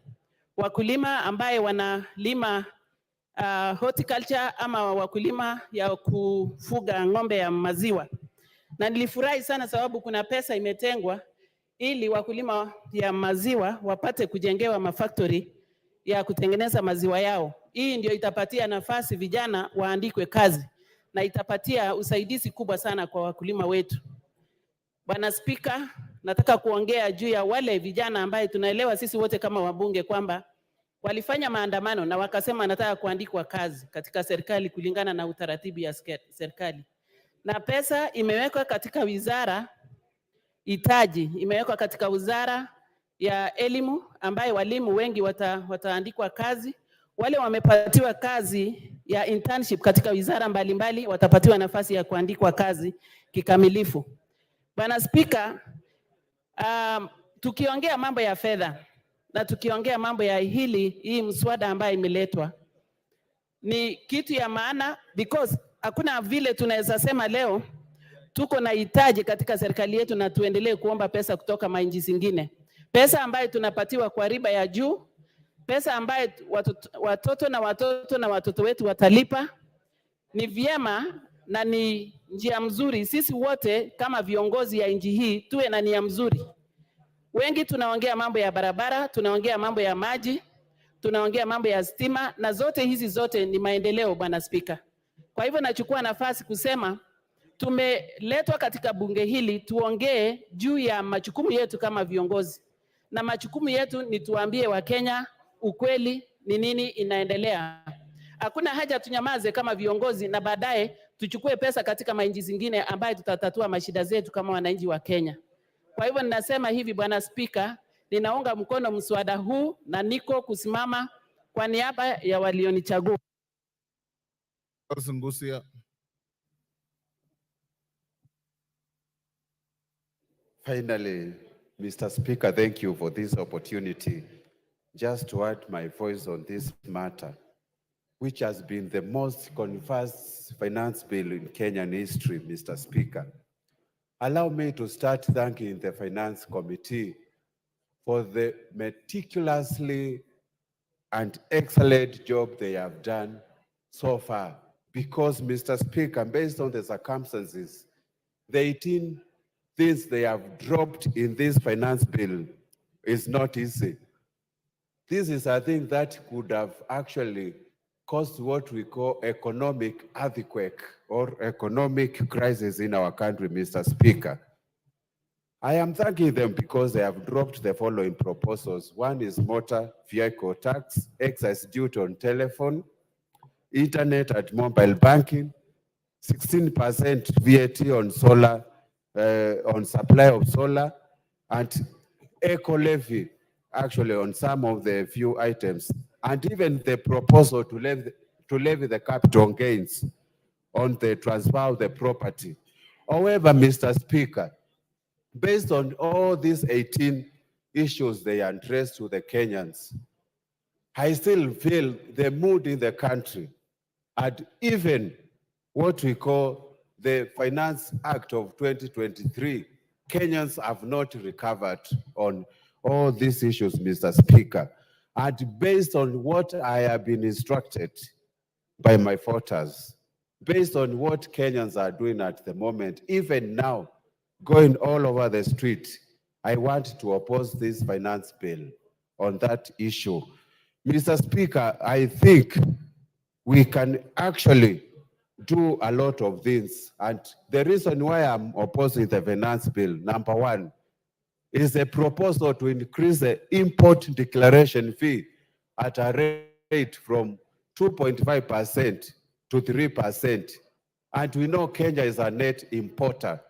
Wakulima ambaye wanalima horticulture ama wakulima ya kufuga ng'ombe ya maziwa. Na nilifurahi sana sababu kuna pesa imetengwa ili wakulima ya maziwa wapate kujengewa mafactory ya kutengeneza maziwa yao. Hii ndio itapatia nafasi vijana waandikwe kazi na itapatia usaidizi kubwa sana kwa wakulima wetu. Bwana Spika, nataka kuongea juu ya wale vijana ambaye tunaelewa sisi wote kama wabunge kwamba walifanya maandamano na wakasema nataka kuandikwa kazi katika serikali kulingana na utaratibu ya serikali. Na pesa imewekwa katika wizara hitaji, imewekwa katika wizara ya elimu ambaye walimu wengi wataandikwa kazi. Wale wamepatiwa kazi ya internship katika wizara mbalimbali watapatiwa nafasi ya kuandikwa kazi kikamilifu. Bwana Spika, tukiongea mambo ya fedha na tukiongea mambo ya hii mswada ambayo imeletwa ni kitu ya maana, because hakuna vile tunaweza sema leo tuko na hitaji katika serikali yetu na tuendelee kuomba pesa kutoka manchi zingine. pesa ambayo tunapatiwa kwa riba ya juu, pesa ambayo watoto na watoto wetu watalipa. Ni vyema na ni njia mzuri sisi wote kama viongozi ya nchi hii tuwe na nia mzuri. Wengi tunaongea mambo ya barabara, tunaongea mambo ya maji, tunaongea mambo ya stima, na hizi zote ni maendeleo, Bwana Spika. Kwa hivyo nachukua nafasi kusema tumeletwa katika bunge hili tuongee juu ya majukumu yetu kama viongozi, na majukumu yetu ni tuambie Wakenya ukweli ni nini inaendelea. Hakuna haja tunyamaze kama viongozi na baadaye tuchukue pesa katika manchi zingine ambaye tutatatua mashida zetu kama wananchi wa Kenya. Kwa hivyo ninasema hivi, Bwana Spika, ninaunga mkono mswada huu na niko kusimama kwa niaba ya walionichagua. Finally, Mr. Speaker, thank you for this opportunity just to add my voice on this matter, which has been the most controversial finance bill in Kenyan history, Mr. Speaker. Allow me to start thanking the Finance Committee for the meticulously and excellent job they have done so far. Because, Mr. Speaker, based on the circumstances, the 18 things they have dropped in this finance bill is not easy. This is a thing that could have actually caused what we call economic earthquake or economic crisis in our country, Mr. Speaker. I am thanking them because they have dropped the following proposals. One is motor vehicle tax, excise duty on telephone, internet and mobile banking, 16% VAT on solar, on supply of solar, and eco levy actually on some of the few items, and even the proposal to levy the capital gains on the transfer of the property. However, Mr. Speaker, based on all these 18 issues they addressed to the Kenyans, I still feel the mood in the country and even what we call the Finance Act of 2023, Kenyans have not recovered on all these issues, Mr. Speaker. And based on what I have been instructed by my voters, based on what Kenyans are doing at the moment, even now, going all over the street, I want to oppose this finance bill on that issue. Mr. Speaker, I think we can actually do a lot of things. And the reason why I'm opposing the finance bill, number one, is a proposal to increase the import declaration fee at a rate from 2.5% to 3%. And we know Kenya is a net importer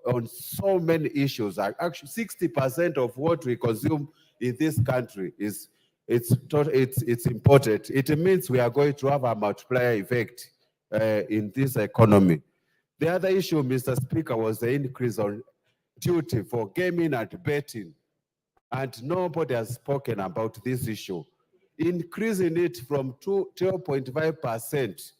on so many issues. Actually, 60% of what we consume in this country is imported. It means we are going to have a multiplier effect in this economy. The other issue, Mr. Speaker, was the increase on duty for gaming and betting. And nobody has spoken about this issue. Increasing it from 12.5%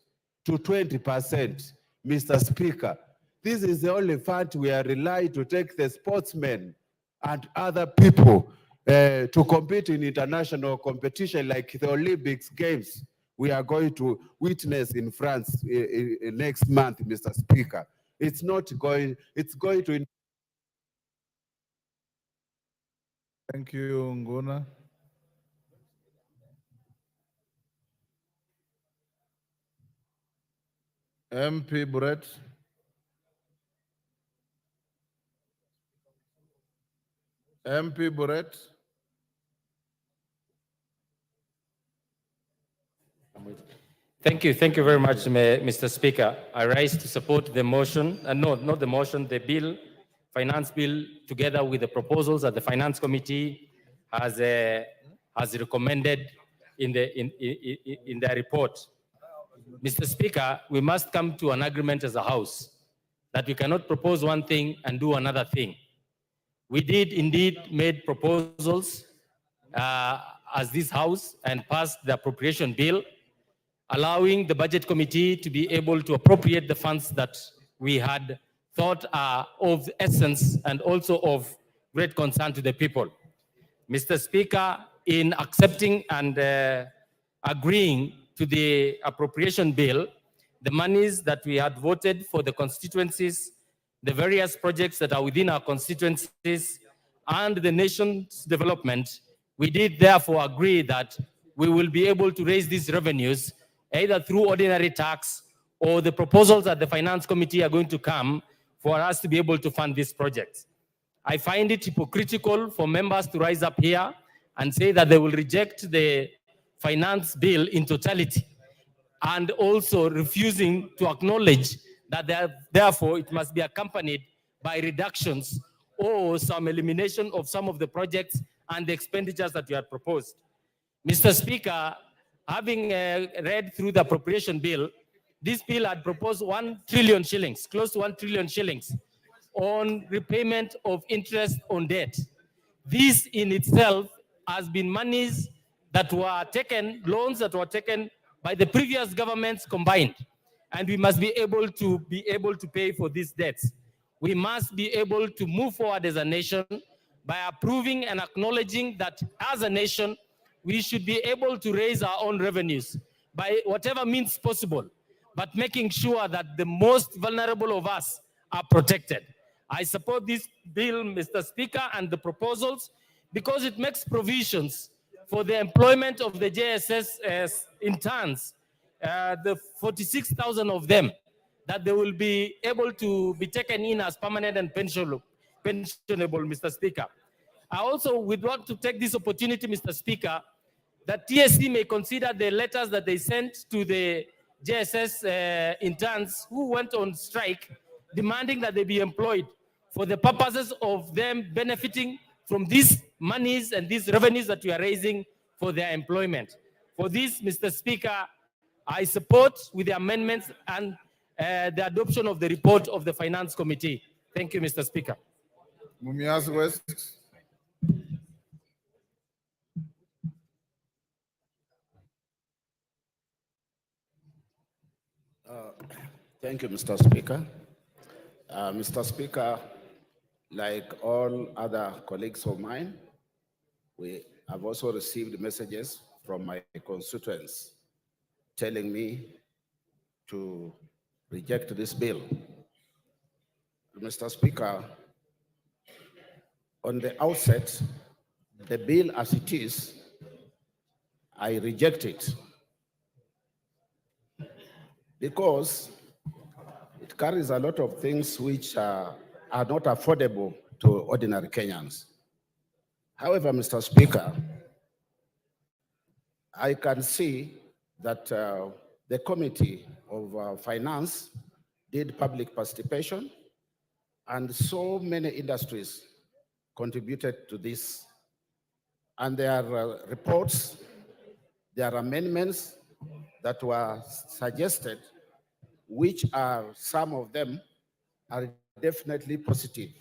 to 20%, Mr. Speaker, this is the only fund we are relying to take the sportsmen and other people to compete in international competition like the Olympics Games we are going to witness in France next month, Mr. Speaker. It's going to... Thank you, Nguna. MP Brett. MP Brett. Thank you very much, Mr. Speaker. I rise to support the motion, no, not the motion, the bill, finance bill, together with the proposals that the Finance Committee has recommended in their report. Mr. Speaker, we must come to an agreement as a House that we cannot propose one thing and do another thing. We did indeed made proposals as this House and passed the appropriation bill, allowing the Budget Committee to be able to appropriate the funds that we had thought are of essence and also of great concern to the people. Mr. Speaker, in accepting and agreeing to the appropriation bill, the monies that we had voted for the constituencies, the various projects that are within our constituencies, and the nation's development, we did therefore agree that we will be able to raise these revenues either through ordinary tax or the proposals that the Finance Committee are going to come for us to be able to fund these projects. I find it hypocritical for members to rise up here and say that they will reject the finance bill in totality and also refusing to acknowledge that therefore it must be accompanied by reductions or some elimination of some of the projects and the expenditures that you had proposed. Mr. Speaker, having read through the appropriation bill, this bill had proposed 1 trillion shillings, close to 1 trillion shillings, on repayment of interest on debt. This in itself has been monies that were taken, loans that were taken by the previous governments combined. And we must be able to pay for these debts. We must be able to move forward as a nation by approving and acknowledging that as a nation, we should be able to raise our own revenues by whatever means possible, but making sure that the most vulnerable of us are protected. I support this bill, Mr. Speaker, and the proposals because it makes provisions for the employment of the JSS interns, the 46,000 of them, that they will be able to be taken in as permanent and pensionable, Mr. Speaker. I also would want to take this opportunity, Mr. Speaker, that TSC may consider the letters that they sent to the JSS interns who went on strike, demanding that they be employed for the purposes of them benefiting from these monies and these revenues that we are raising for their employment. For this, Mr. Speaker, I support with the amendments and the adoption of the report of the Finance Committee. Thank you, Mr. Speaker. Mumias West. Thank you, Mr. Speaker. Mr. Speaker, like all other colleagues of mine, we have also received messages from my constituents telling me to reject this bill. Mr. Speaker, on the outset, the bill as it is, I reject it because it carries a lot of things which are not affordable to ordinary Kenyans. However, Mr. Speaker, I can see that the Committee of Finance did public participation, and so many industries contributed to this. And there are reports, there are amendments that were suggested, which are, some of them are definitely positive.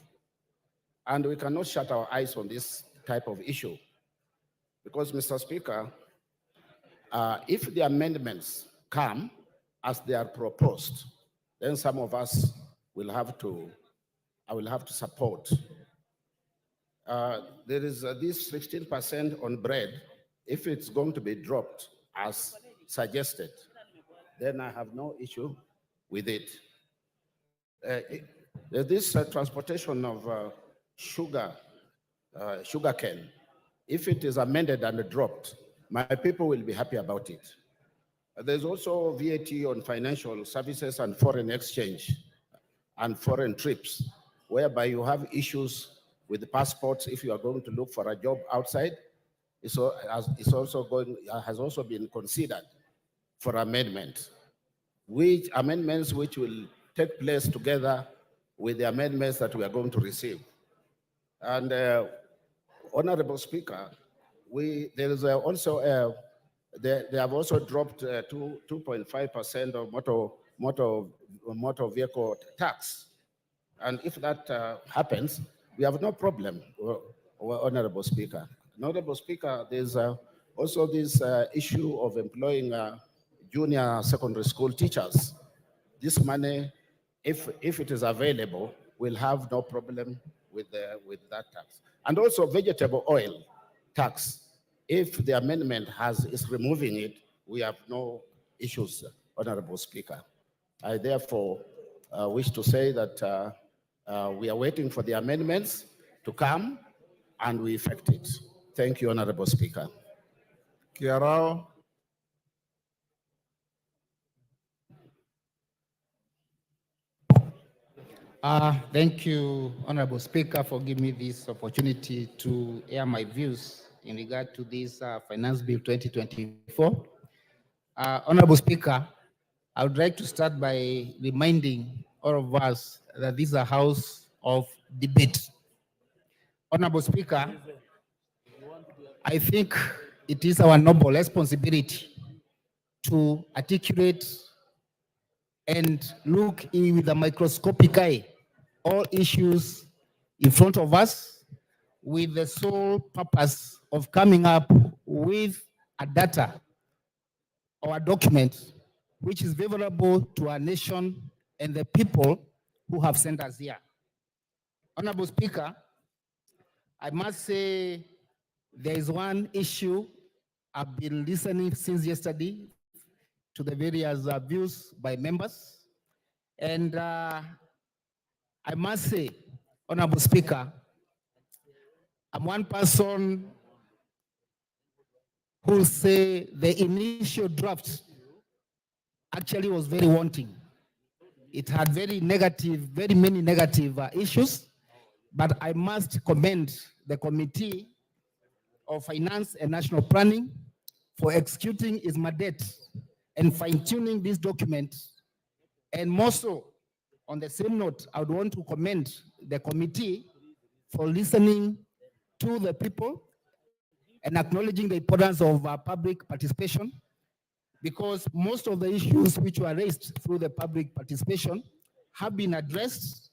And we cannot shut our eyes on this type of issue. Because, Mr. Speaker, if the amendments come as they are proposed, then some of us will have to, I will have to support. There is this 16% on bread. If it's going to be dropped as suggested, then I have no issue with it. This transportation of sugarcane, if it is amended and dropped, my people will be happy about it. There's also VAT on financial services and foreign exchange and foreign trips, whereby you have issues with the passports if you are going to look for a job outside. Has also been considered for amendment, which will take place together with the amendments that we are going to receive. And Honorable Speaker, they have also dropped 2.5% of motor vehicle tax. And if that happens, we have no problem, Honorable Speaker. Honorable Speaker, there's also this issue of employing junior secondary school teachers. This money, if it is available, we'll have no problem with that tax. And also vegetable oil. tax. If the amendment is removing it, we have no issues, Honorable Speaker. I therefore wish to say that we are waiting for the amendments to come and we effect it. Thank you, Honorable Speaker. Kiarao. Thank you, Honorable Speaker, for giving me this opportunity to air my views in regard to this Finance Bill 2024. Honorable Speaker, I would like to start by reminding all of us that this is a house of debate. Honorable Speaker, I think it is our noble responsibility to articulate and look in with a microscopic eye all issues in front of us with the sole purpose of coming up with a data or a document which is favorable to our nation and the people who have sent us here. Honorable Speaker, I must say there is one issue I've been listening since yesterday to the various views by members. And I must say, Honorable Speaker, I'm one person who will say the initial draft actually was very wanting. It had very many negative issues, but I must commend the Committee of Finance and National Planning for executing its mandate and fine-tuning this document. And more so, on the same note, I would want to commend the committee for listening to the people and acknowledging the importance of public participation, because most of the issues which were raised through the public participation have been addressed.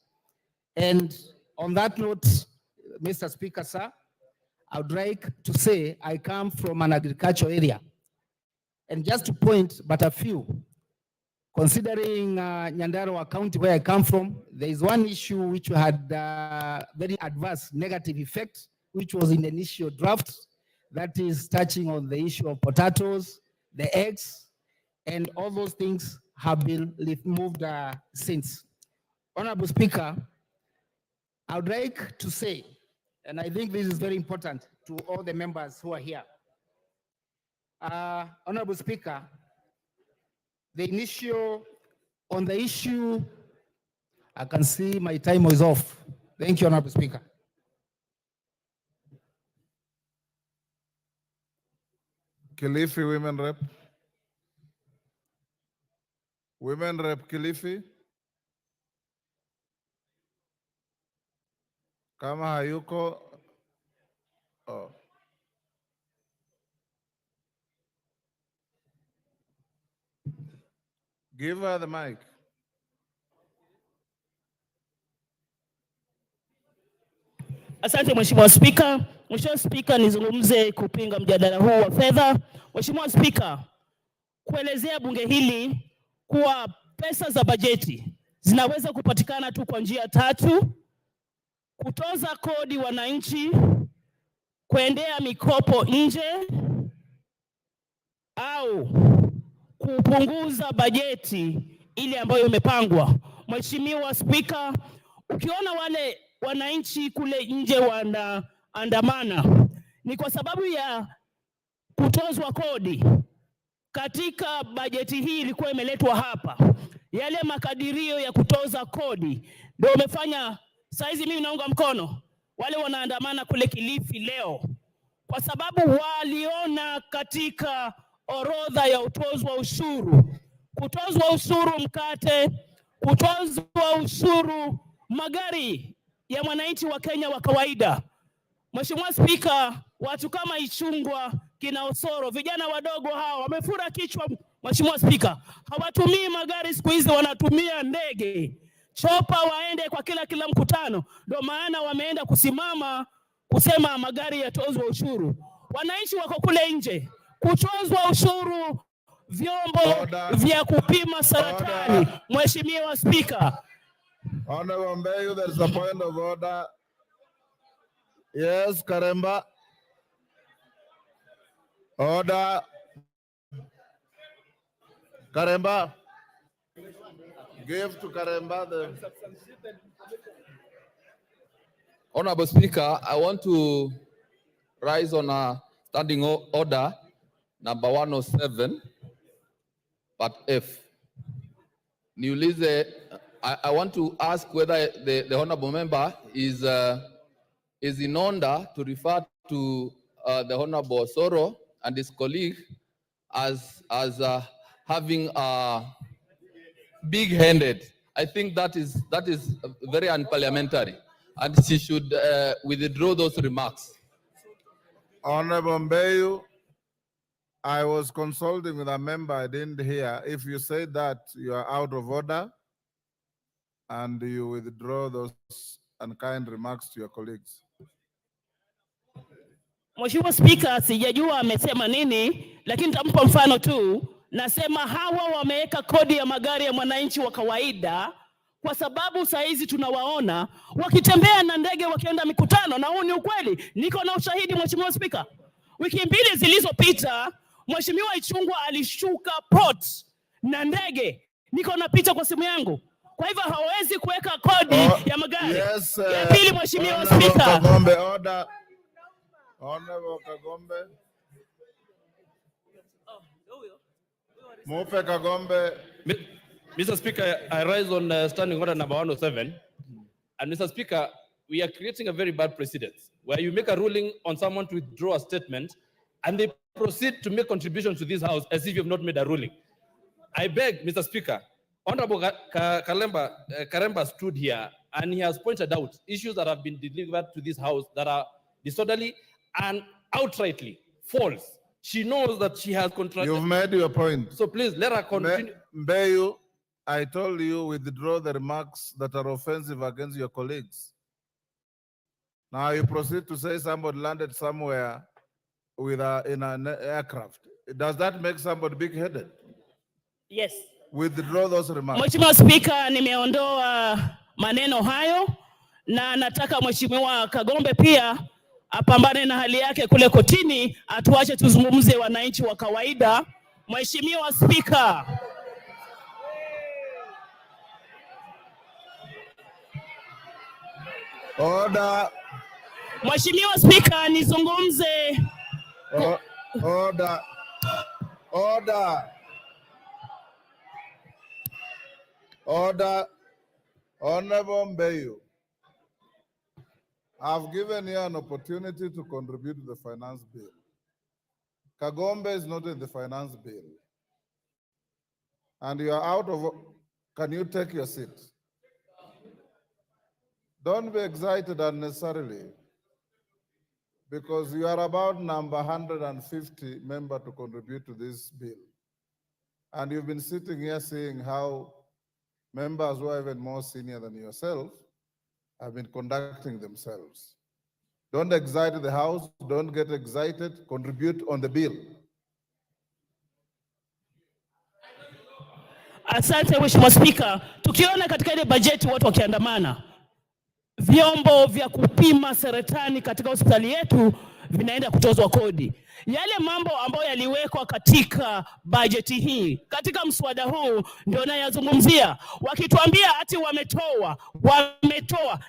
And on that note, Mr. Speaker, sir, I would like to say I come from an agricultural area. And just to point but a few, considering Nyandarua County, where I come from, there is one issue which had very adverse negative effect, which was in the initial draft, that is touching on the issue of potatoes, the eggs, and all those things have been removed since. Honorable Speaker, I would like to say, and I think this is very important to all the members who are here. Honorable Speaker, on the issue, I can see my time is off. Thank you, Honorable Speaker. Kilifi Women Rep. Women Rep Kilifi. Kama hayuko, oh. Give her the mic. Asante Mheshimiwa Spika. Mheshimiwa Spika, nizungumze kupinga mjadala huu wa fedha. Mheshimiwa Spika, kuelezea bunge hili kuwa pesa za bajeti zinaweza kupatikana tu kwa njia tatu: kutoza kodi wananchi, kuendea mikopo nje, au kupunguza bajeti ile ambayo imepangwa. Mheshimiwa Spika, ukiona wale wananchi kule nje wanaandamana, ni kwa sababu ya kutozwa kodi. Katika bajeti hii ilikuwa imeletwa hapa, yale makadirio ya kutoza kodi ndio umefanya saizi mimi naunga mkono wale wanaandamana kule Kilifi leo, kwa sababu waliona katika orodha ya utozwa ushuru, kutozwa ushuru mkate, kutozwa ushuru magari ya mwananchi wa Kenya wa kawaida. Mheshimiwa Spika, watu kama Ichungwa, kina Osoro, vijana wadogo hawa wamefura kichwa. Mheshimiwa Spika, hawatumii magari siku hizi, wanatumia ndege, chopa waende kwa kila mkutano. Ndio maana wameenda kusimama kusema magari yatozwe ushuru. Wananchi wako kule nje, kutozwa ushuru vyombo vya kupima saratani. Mheshimiwa Spika. Honorable Mbeyu, there is a point of order. Yes, Karemba. Order. Karemba. Give to Karemba the... Honorable Speaker, I want to rise on a standing order number 107, but F. Niulize, I want to ask whether the honorable member is in order to refer to the honorable Soro and his colleague as having big-handed. I think that is very unparliamentary, and she should withdraw those remarks. Honorable Mbeyu, I was consulting with a member, I didn't hear. If you say that, you are out of order and you withdraw those unkind remarks to your colleagues. Mheshimiwa Spika, sijajua amesema nini, lakini nitampa mfano tu. Nasema hawa wameweka kodi ya magari ya mwananchi wa kawaida kwa sababu saa hizi tunawaona wakitembea na ndege wakienda mikutano, na huu ni ukweli. Niko na ushahidi Mheshimiwa Spika. Wiki mbili zilizopita Mheshimiwa Ichung'wah alishuka port na ndege. Niko na picha kwa simu yangu. Kwa hivyo hawezi kuweka kodi ya magari. Yes, ya pili Mheshimiwa Spika. Kagombe, order. Honorable Kagombe. Mupe Kagombe. Mr. Speaker, I rise on standing order number 107. And Mr. Speaker, we are creating a very bad precedent where you make a ruling on someone to withdraw a statement and they proceed to make contributions to this house as if you have not made a ruling. I beg, Mr. Speaker, Honorable Karemba stood here and he has pointed out issues that have been delivered to this house that are disorderly and outrightly false. She knows that she has contradicted. You've made your point. So please let her continue. Mbeyu, I told you withdraw the remarks that are offensive against your colleagues. Now you proceed to say somebody landed somewhere with in an aircraft. Does that make somebody big-headed? Yes. Withdraw those remarks. Mheshimiwa Spika, nimeondoa maneno hayo na nataka Mheshimiwa Kagombe pia apambane na hali yake kule kotini, atuache tuzungumze wananchi wa kawaida. Mheshimiwa Spika. Order. Mheshimiwa Spika, nizungumze. Order. Order. Order. Honorable Mbeyu, I've given you an opportunity to contribute to the finance bill. Kagombe is not in the finance bill. And you are out of, can you take your seat? Don't be excited unnecessarily, because you are about number 150 member to contribute to this bill. And you've been sitting here seeing how members who are even more senior than yourself have been conducting themselves. Don't excite the House, don't get excited, contribute on the bill. Asante Mheshimiwa Spika, tukiona katika ile bajeti watu wakiandamana, vyombo vya kupima saratani katika hospitali yetu vinaenda kutozwa kodi. Yale mambo ambayo yaliwekwa katika bajeti hii, katika mswada huu ndio nayazungumzia. Wakituambia ati wametoa.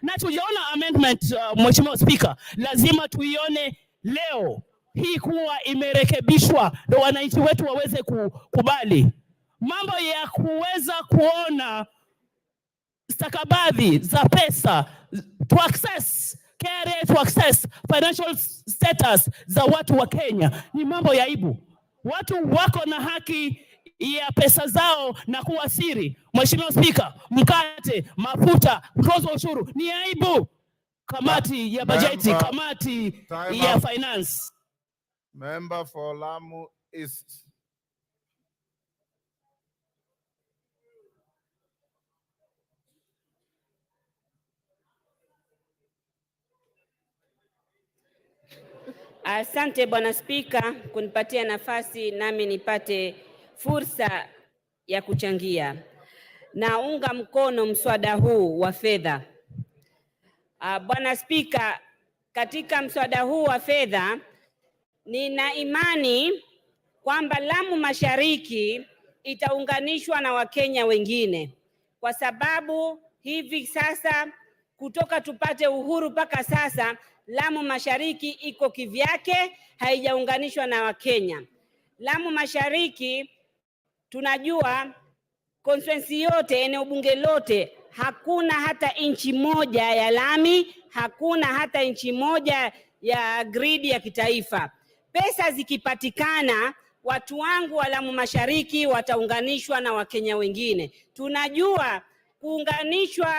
Na tujaona amendment Mheshimiwa Spika, lazima tuione leo hii kuwa imerekebishwa ndio wananchi wetu waweze kukubali. Mambo ya kuweza kuona stakabadhi za pesa to access KRA, to access financial status za watu wa Kenya ni mambo ya aibu. Watu wako na haki ya pesa zao na kuwa siri. Mheshimiwa Spika, mkate, mafuta, kutozwa ushuru ni aibu. Kamati ya bajeti, kamati ya finance. Member for Lamu East. Asante Bwana Spika kunipatia nafasi nami nipate fursa ya kuchangia. Naunga mkono mswada huu wa fedha. Bwana Spika, katika mswada huu wa fedha nina imani kwamba Lamu Mashariki itaunganishwa na Wakenya wengine, kwa sababu hivi sasa kutoka tupate uhuru mpaka sasa Lamu Mashariki iko kivyake, haijaunganishwa na Wakenya. Lamu Mashariki tunajua constituency yote, eneo bunge lote, hakuna hata inchi moja ya lami, hakuna hata inchi moja ya gridi ya kitaifa. Pesa zikipatikana, watu wangu wa Lamu Mashariki wataunganishwa na Wakenya wengine. Tunajua kuunganishwa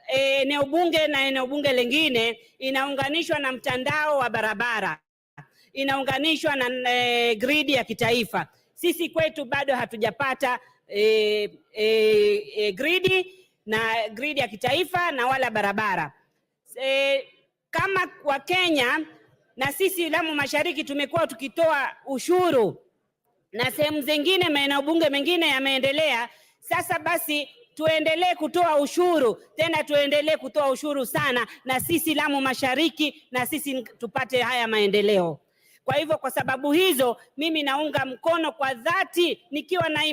eneo bunge na eneo bunge lingine inaunganishwa na mtandao wa barabara, inaunganishwa na gridi ya kitaifa. Sisi kwetu bado hatujapata gridi na gridi ya kitaifa na wala barabara. Kama Wakenya na sisi Lamu Mashariki tumekuwa tukitoa ushuru na sehemu zingine maeneo bunge mengine yameendelea. Sasa basi tuendelee kutoa ushuru, tena tuendelee kutoa ushuru sana, na sisi Lamu Mashariki na sisi tupate haya maendeleo. Kwa hivyo kwa sababu hizo mimi naunga mkono kwa dhati, nikiwa na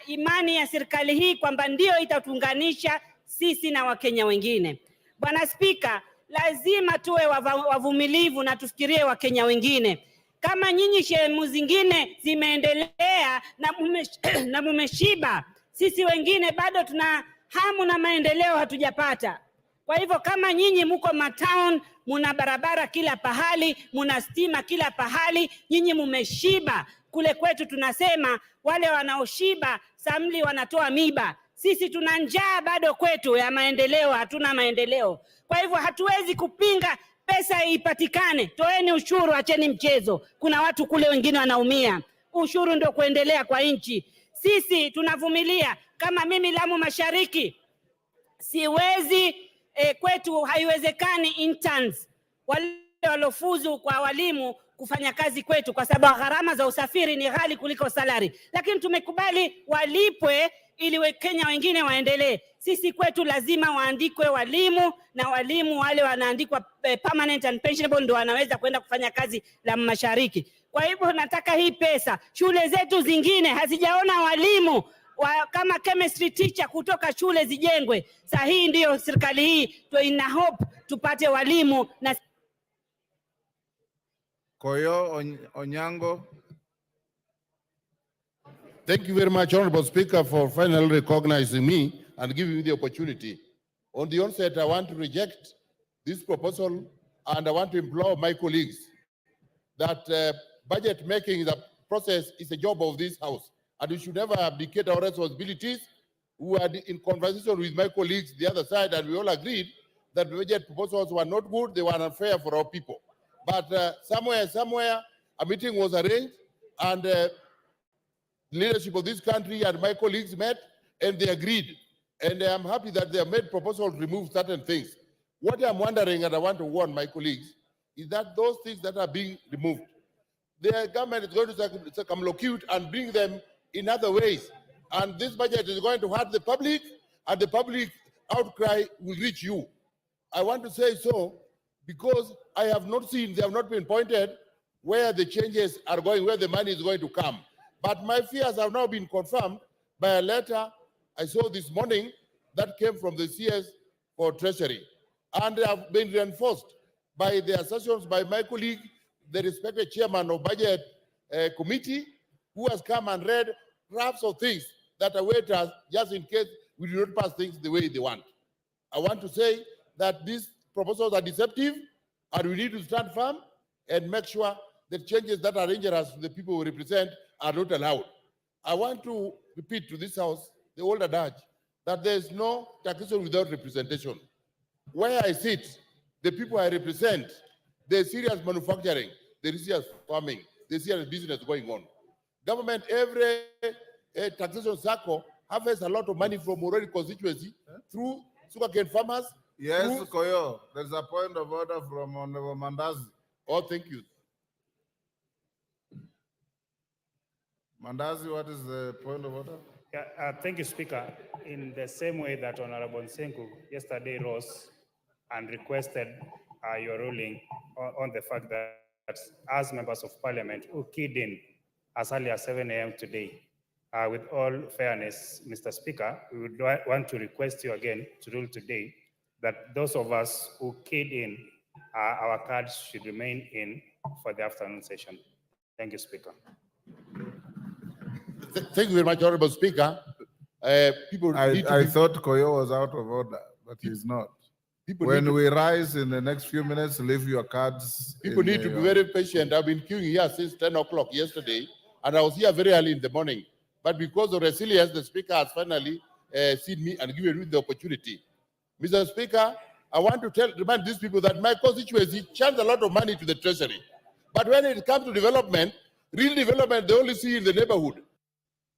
imani ya serikali hii kwamba ndio itatuunganisha sisi na Wakenya wengine. Bwana Spika, lazima tuwe wavumilivu na tufikirie Wakenya wengine. Kama nyinyi sehemu zingine zimeendelea na mumeshiba, sisi wengine bado tuna hamu na maendeleo hatujapata. Kwa hivyo kama nyinyi muko matown, muna barabara kila pahali, muna stima kila pahali, nyinyi mumeshiba. Kule kwetu tunasema wale wanaoshiba samli wanatoa miba. Sisi tuna njaa bado kwetu ya maendeleo, hatuna maendeleo. Kwa hivyo hatuwezi kupinga pesa ipatikane. Toeni ushuru, acheni mchezo. Kuna watu kule wengine wanaumia. Ushuru ndio kuendelea kwa nchi. Sisi tunavumilia. Kama mimi Lamu Mashariki siwezi kwetu haiwezekani interns wale walofuzu kwa walimu kufanya kazi kwetu, kwa sababu gharama za usafiri ni ghali kuliko salary. Lakini tumekubali walipwe ili Kenya wengine waendelee. Sisi kwetu lazima waandikwe walimu, na walimu wale wanaandikwa permanent and pensionable ndio wanaweza kwenda kufanya kazi Lamu Mashariki. Kwa hivyo nataka hii pesa, shule zetu zingine hazijaona walimu kama chemistry teacher kutoka shule zijengwe. Sasa hii ndio serikali hii ina hope tupate walimu na Koyo Onyango. Thank you very much, Honorable Speaker, for finally recognizing me and giving me the opportunity. On the onset, I want to reject this proposal, and I want to implore my colleagues that budget making the process is a job of this House, and we should never abdicate our responsibilities. We are in conversation with my colleagues the other side, and we all agreed that the budget proposals were not good, they were unfair for our people. But somewhere, a meeting was arranged, and leadership of this country and my colleagues met, and they agreed. And I'm happy that they have made proposals to remove certain things. What I'm wondering, and I want to warn my colleagues, is that those things that are being removed, the government is going to circumlocute and bring them in other ways. And this budget is going to hurt the public, and the public outcry will reach you. I want to say so because I have not seen, they have not been pointed where the changes are going, where the money is going to come. But my fears have now been confirmed by a letter I saw this morning that came from the CS for Treasury, and have been reinforced by the assertions by my colleague, the respected chairman of Budget Committee, who has come and read drafts of things that await us just in case we do not pass things the way they want. I want to say that these proposals are deceptive, and we need to stand firm and make sure the changes that are injurious to the people we represent are not allowed. I want to repeat to this House the old adage that there is no taxation without representation. Where I sit, the people I represent, there's serious manufacturing, there is serious farming, there's serious business going on. Government, every taxation circle harvests a lot of money from already constituency through sugarcane farmers. Yes, Koyo, there's a point of order from Honorable Mandazi. Oh, thank you. Mandazi, what is the point of order? Yeah, thank you, Speaker. In the same way that Honorable Nsenku yesterday rose and requested your ruling on the fact that as members of parliament who keyed in as early as 7 a.m. today, with all fairness, Mr. Speaker, we would want to request you again to rule today that those of us who keyed in, our cards should remain in for the afternoon session. Thank you, Speaker. Thank you very much, Honorable Speaker. People need to I be- thought Koyo was out of order, but he's not. When we rise in the next few minutes, leave your cards. People need to be very patient. I've been queuing here since 10 o'clock yesterday, and I was here very early in the morning. But because of resilience, the Speaker has finally seen me and given me the opportunity. Mr. Speaker, I want to remind these people that my constituency chants a lot of money to the Treasury. But when it comes to development, real development, they only see in the neighborhood.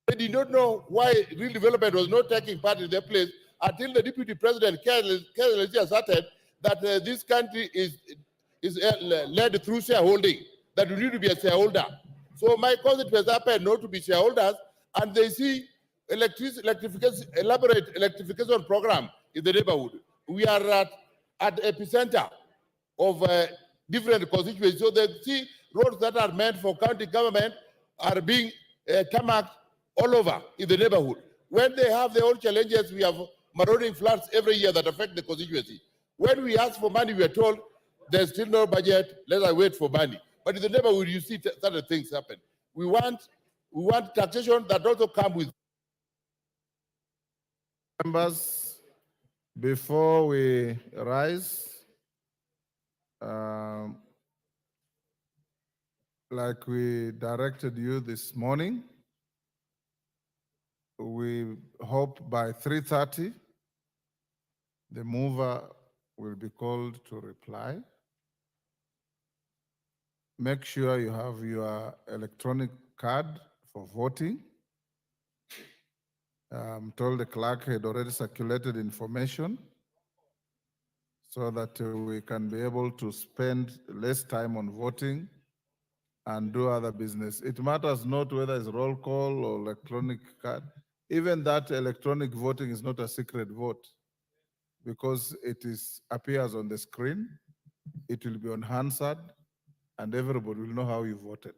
They did not know why real development was not taking part in their place until the Deputy President carelessly asserted that this country is led through shareholding, that we need to be a shareholder. So my constituents happen not to be shareholders, and they see elaborate electrification program in the neighborhood. We are at epicenter of different constituencies. So they see roads that are meant for county government are being tarmacked all over in the neighborhood. When they have their own challenges, we have marauding floods every year that affect the constituency. When we ask for money, we are told there's still no budget, let us wait for money. But in the neighborhood, you see certain things happen. We want taxation that also comes with. Members, before we rise, like we directed you this morning, we hope by 3:30, the mover will be called to reply. Make sure you have your electronic card for voting. I'm told the clerk had already circulated information so that we can be able to spend less time on voting and do other business. It matters not whether it's roll call or electronic card. Even that electronic voting is not a secret vote because it appears on the screen, it will be on Hansard, and everybody will know how you voted.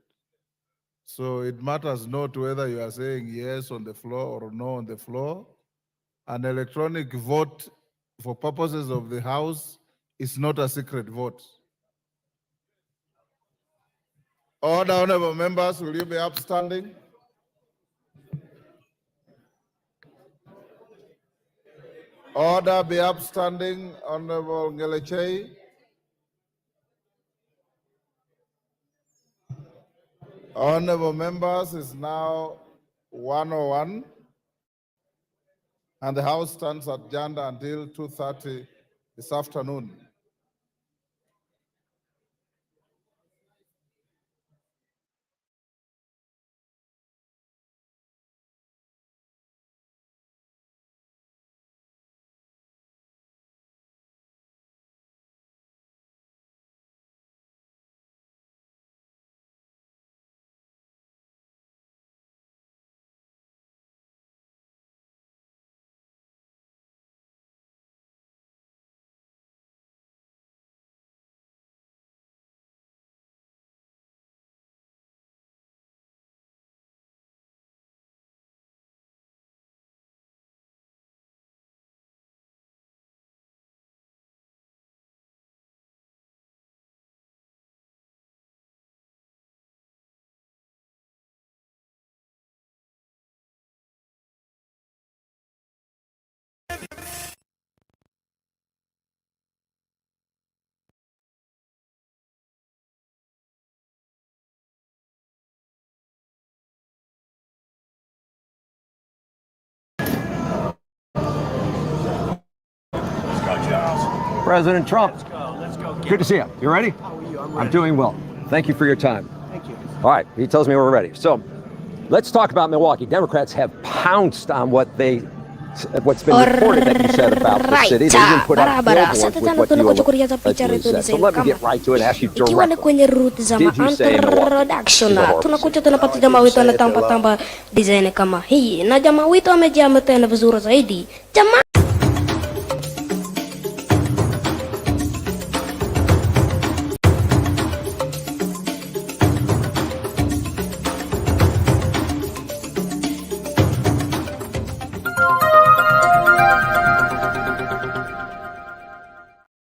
So it matters not whether you are saying yes on the floor or no on the floor. An electronic vote for purposes of the House is not a secret vote. Order, honorable members, will you be upstanding? Order, be upstanding, Honorable Ngeleche. Honorable members, it's now 1:01, and the House stands adjourned until 2:30 this afternoon. President Trump. Let's go. Good to see you. You ready? How are you? I'm doing well. Thank you for your time. Thank you. All right. He tells me we're ready. So let's talk about Milwaukee. Democrats have pounced on what's been reported that you said about the city. They even put out billboards with what you allegedly said. So let me get right to it and ask you Ikiwa ni directly. kwenye route za Did you say Milwaukee introduction, is a horror tunakuja tunapata jamaa wetu anatamba design kama hii, na jamaa wetu amejaa tena vizuri zaidi. Jamaa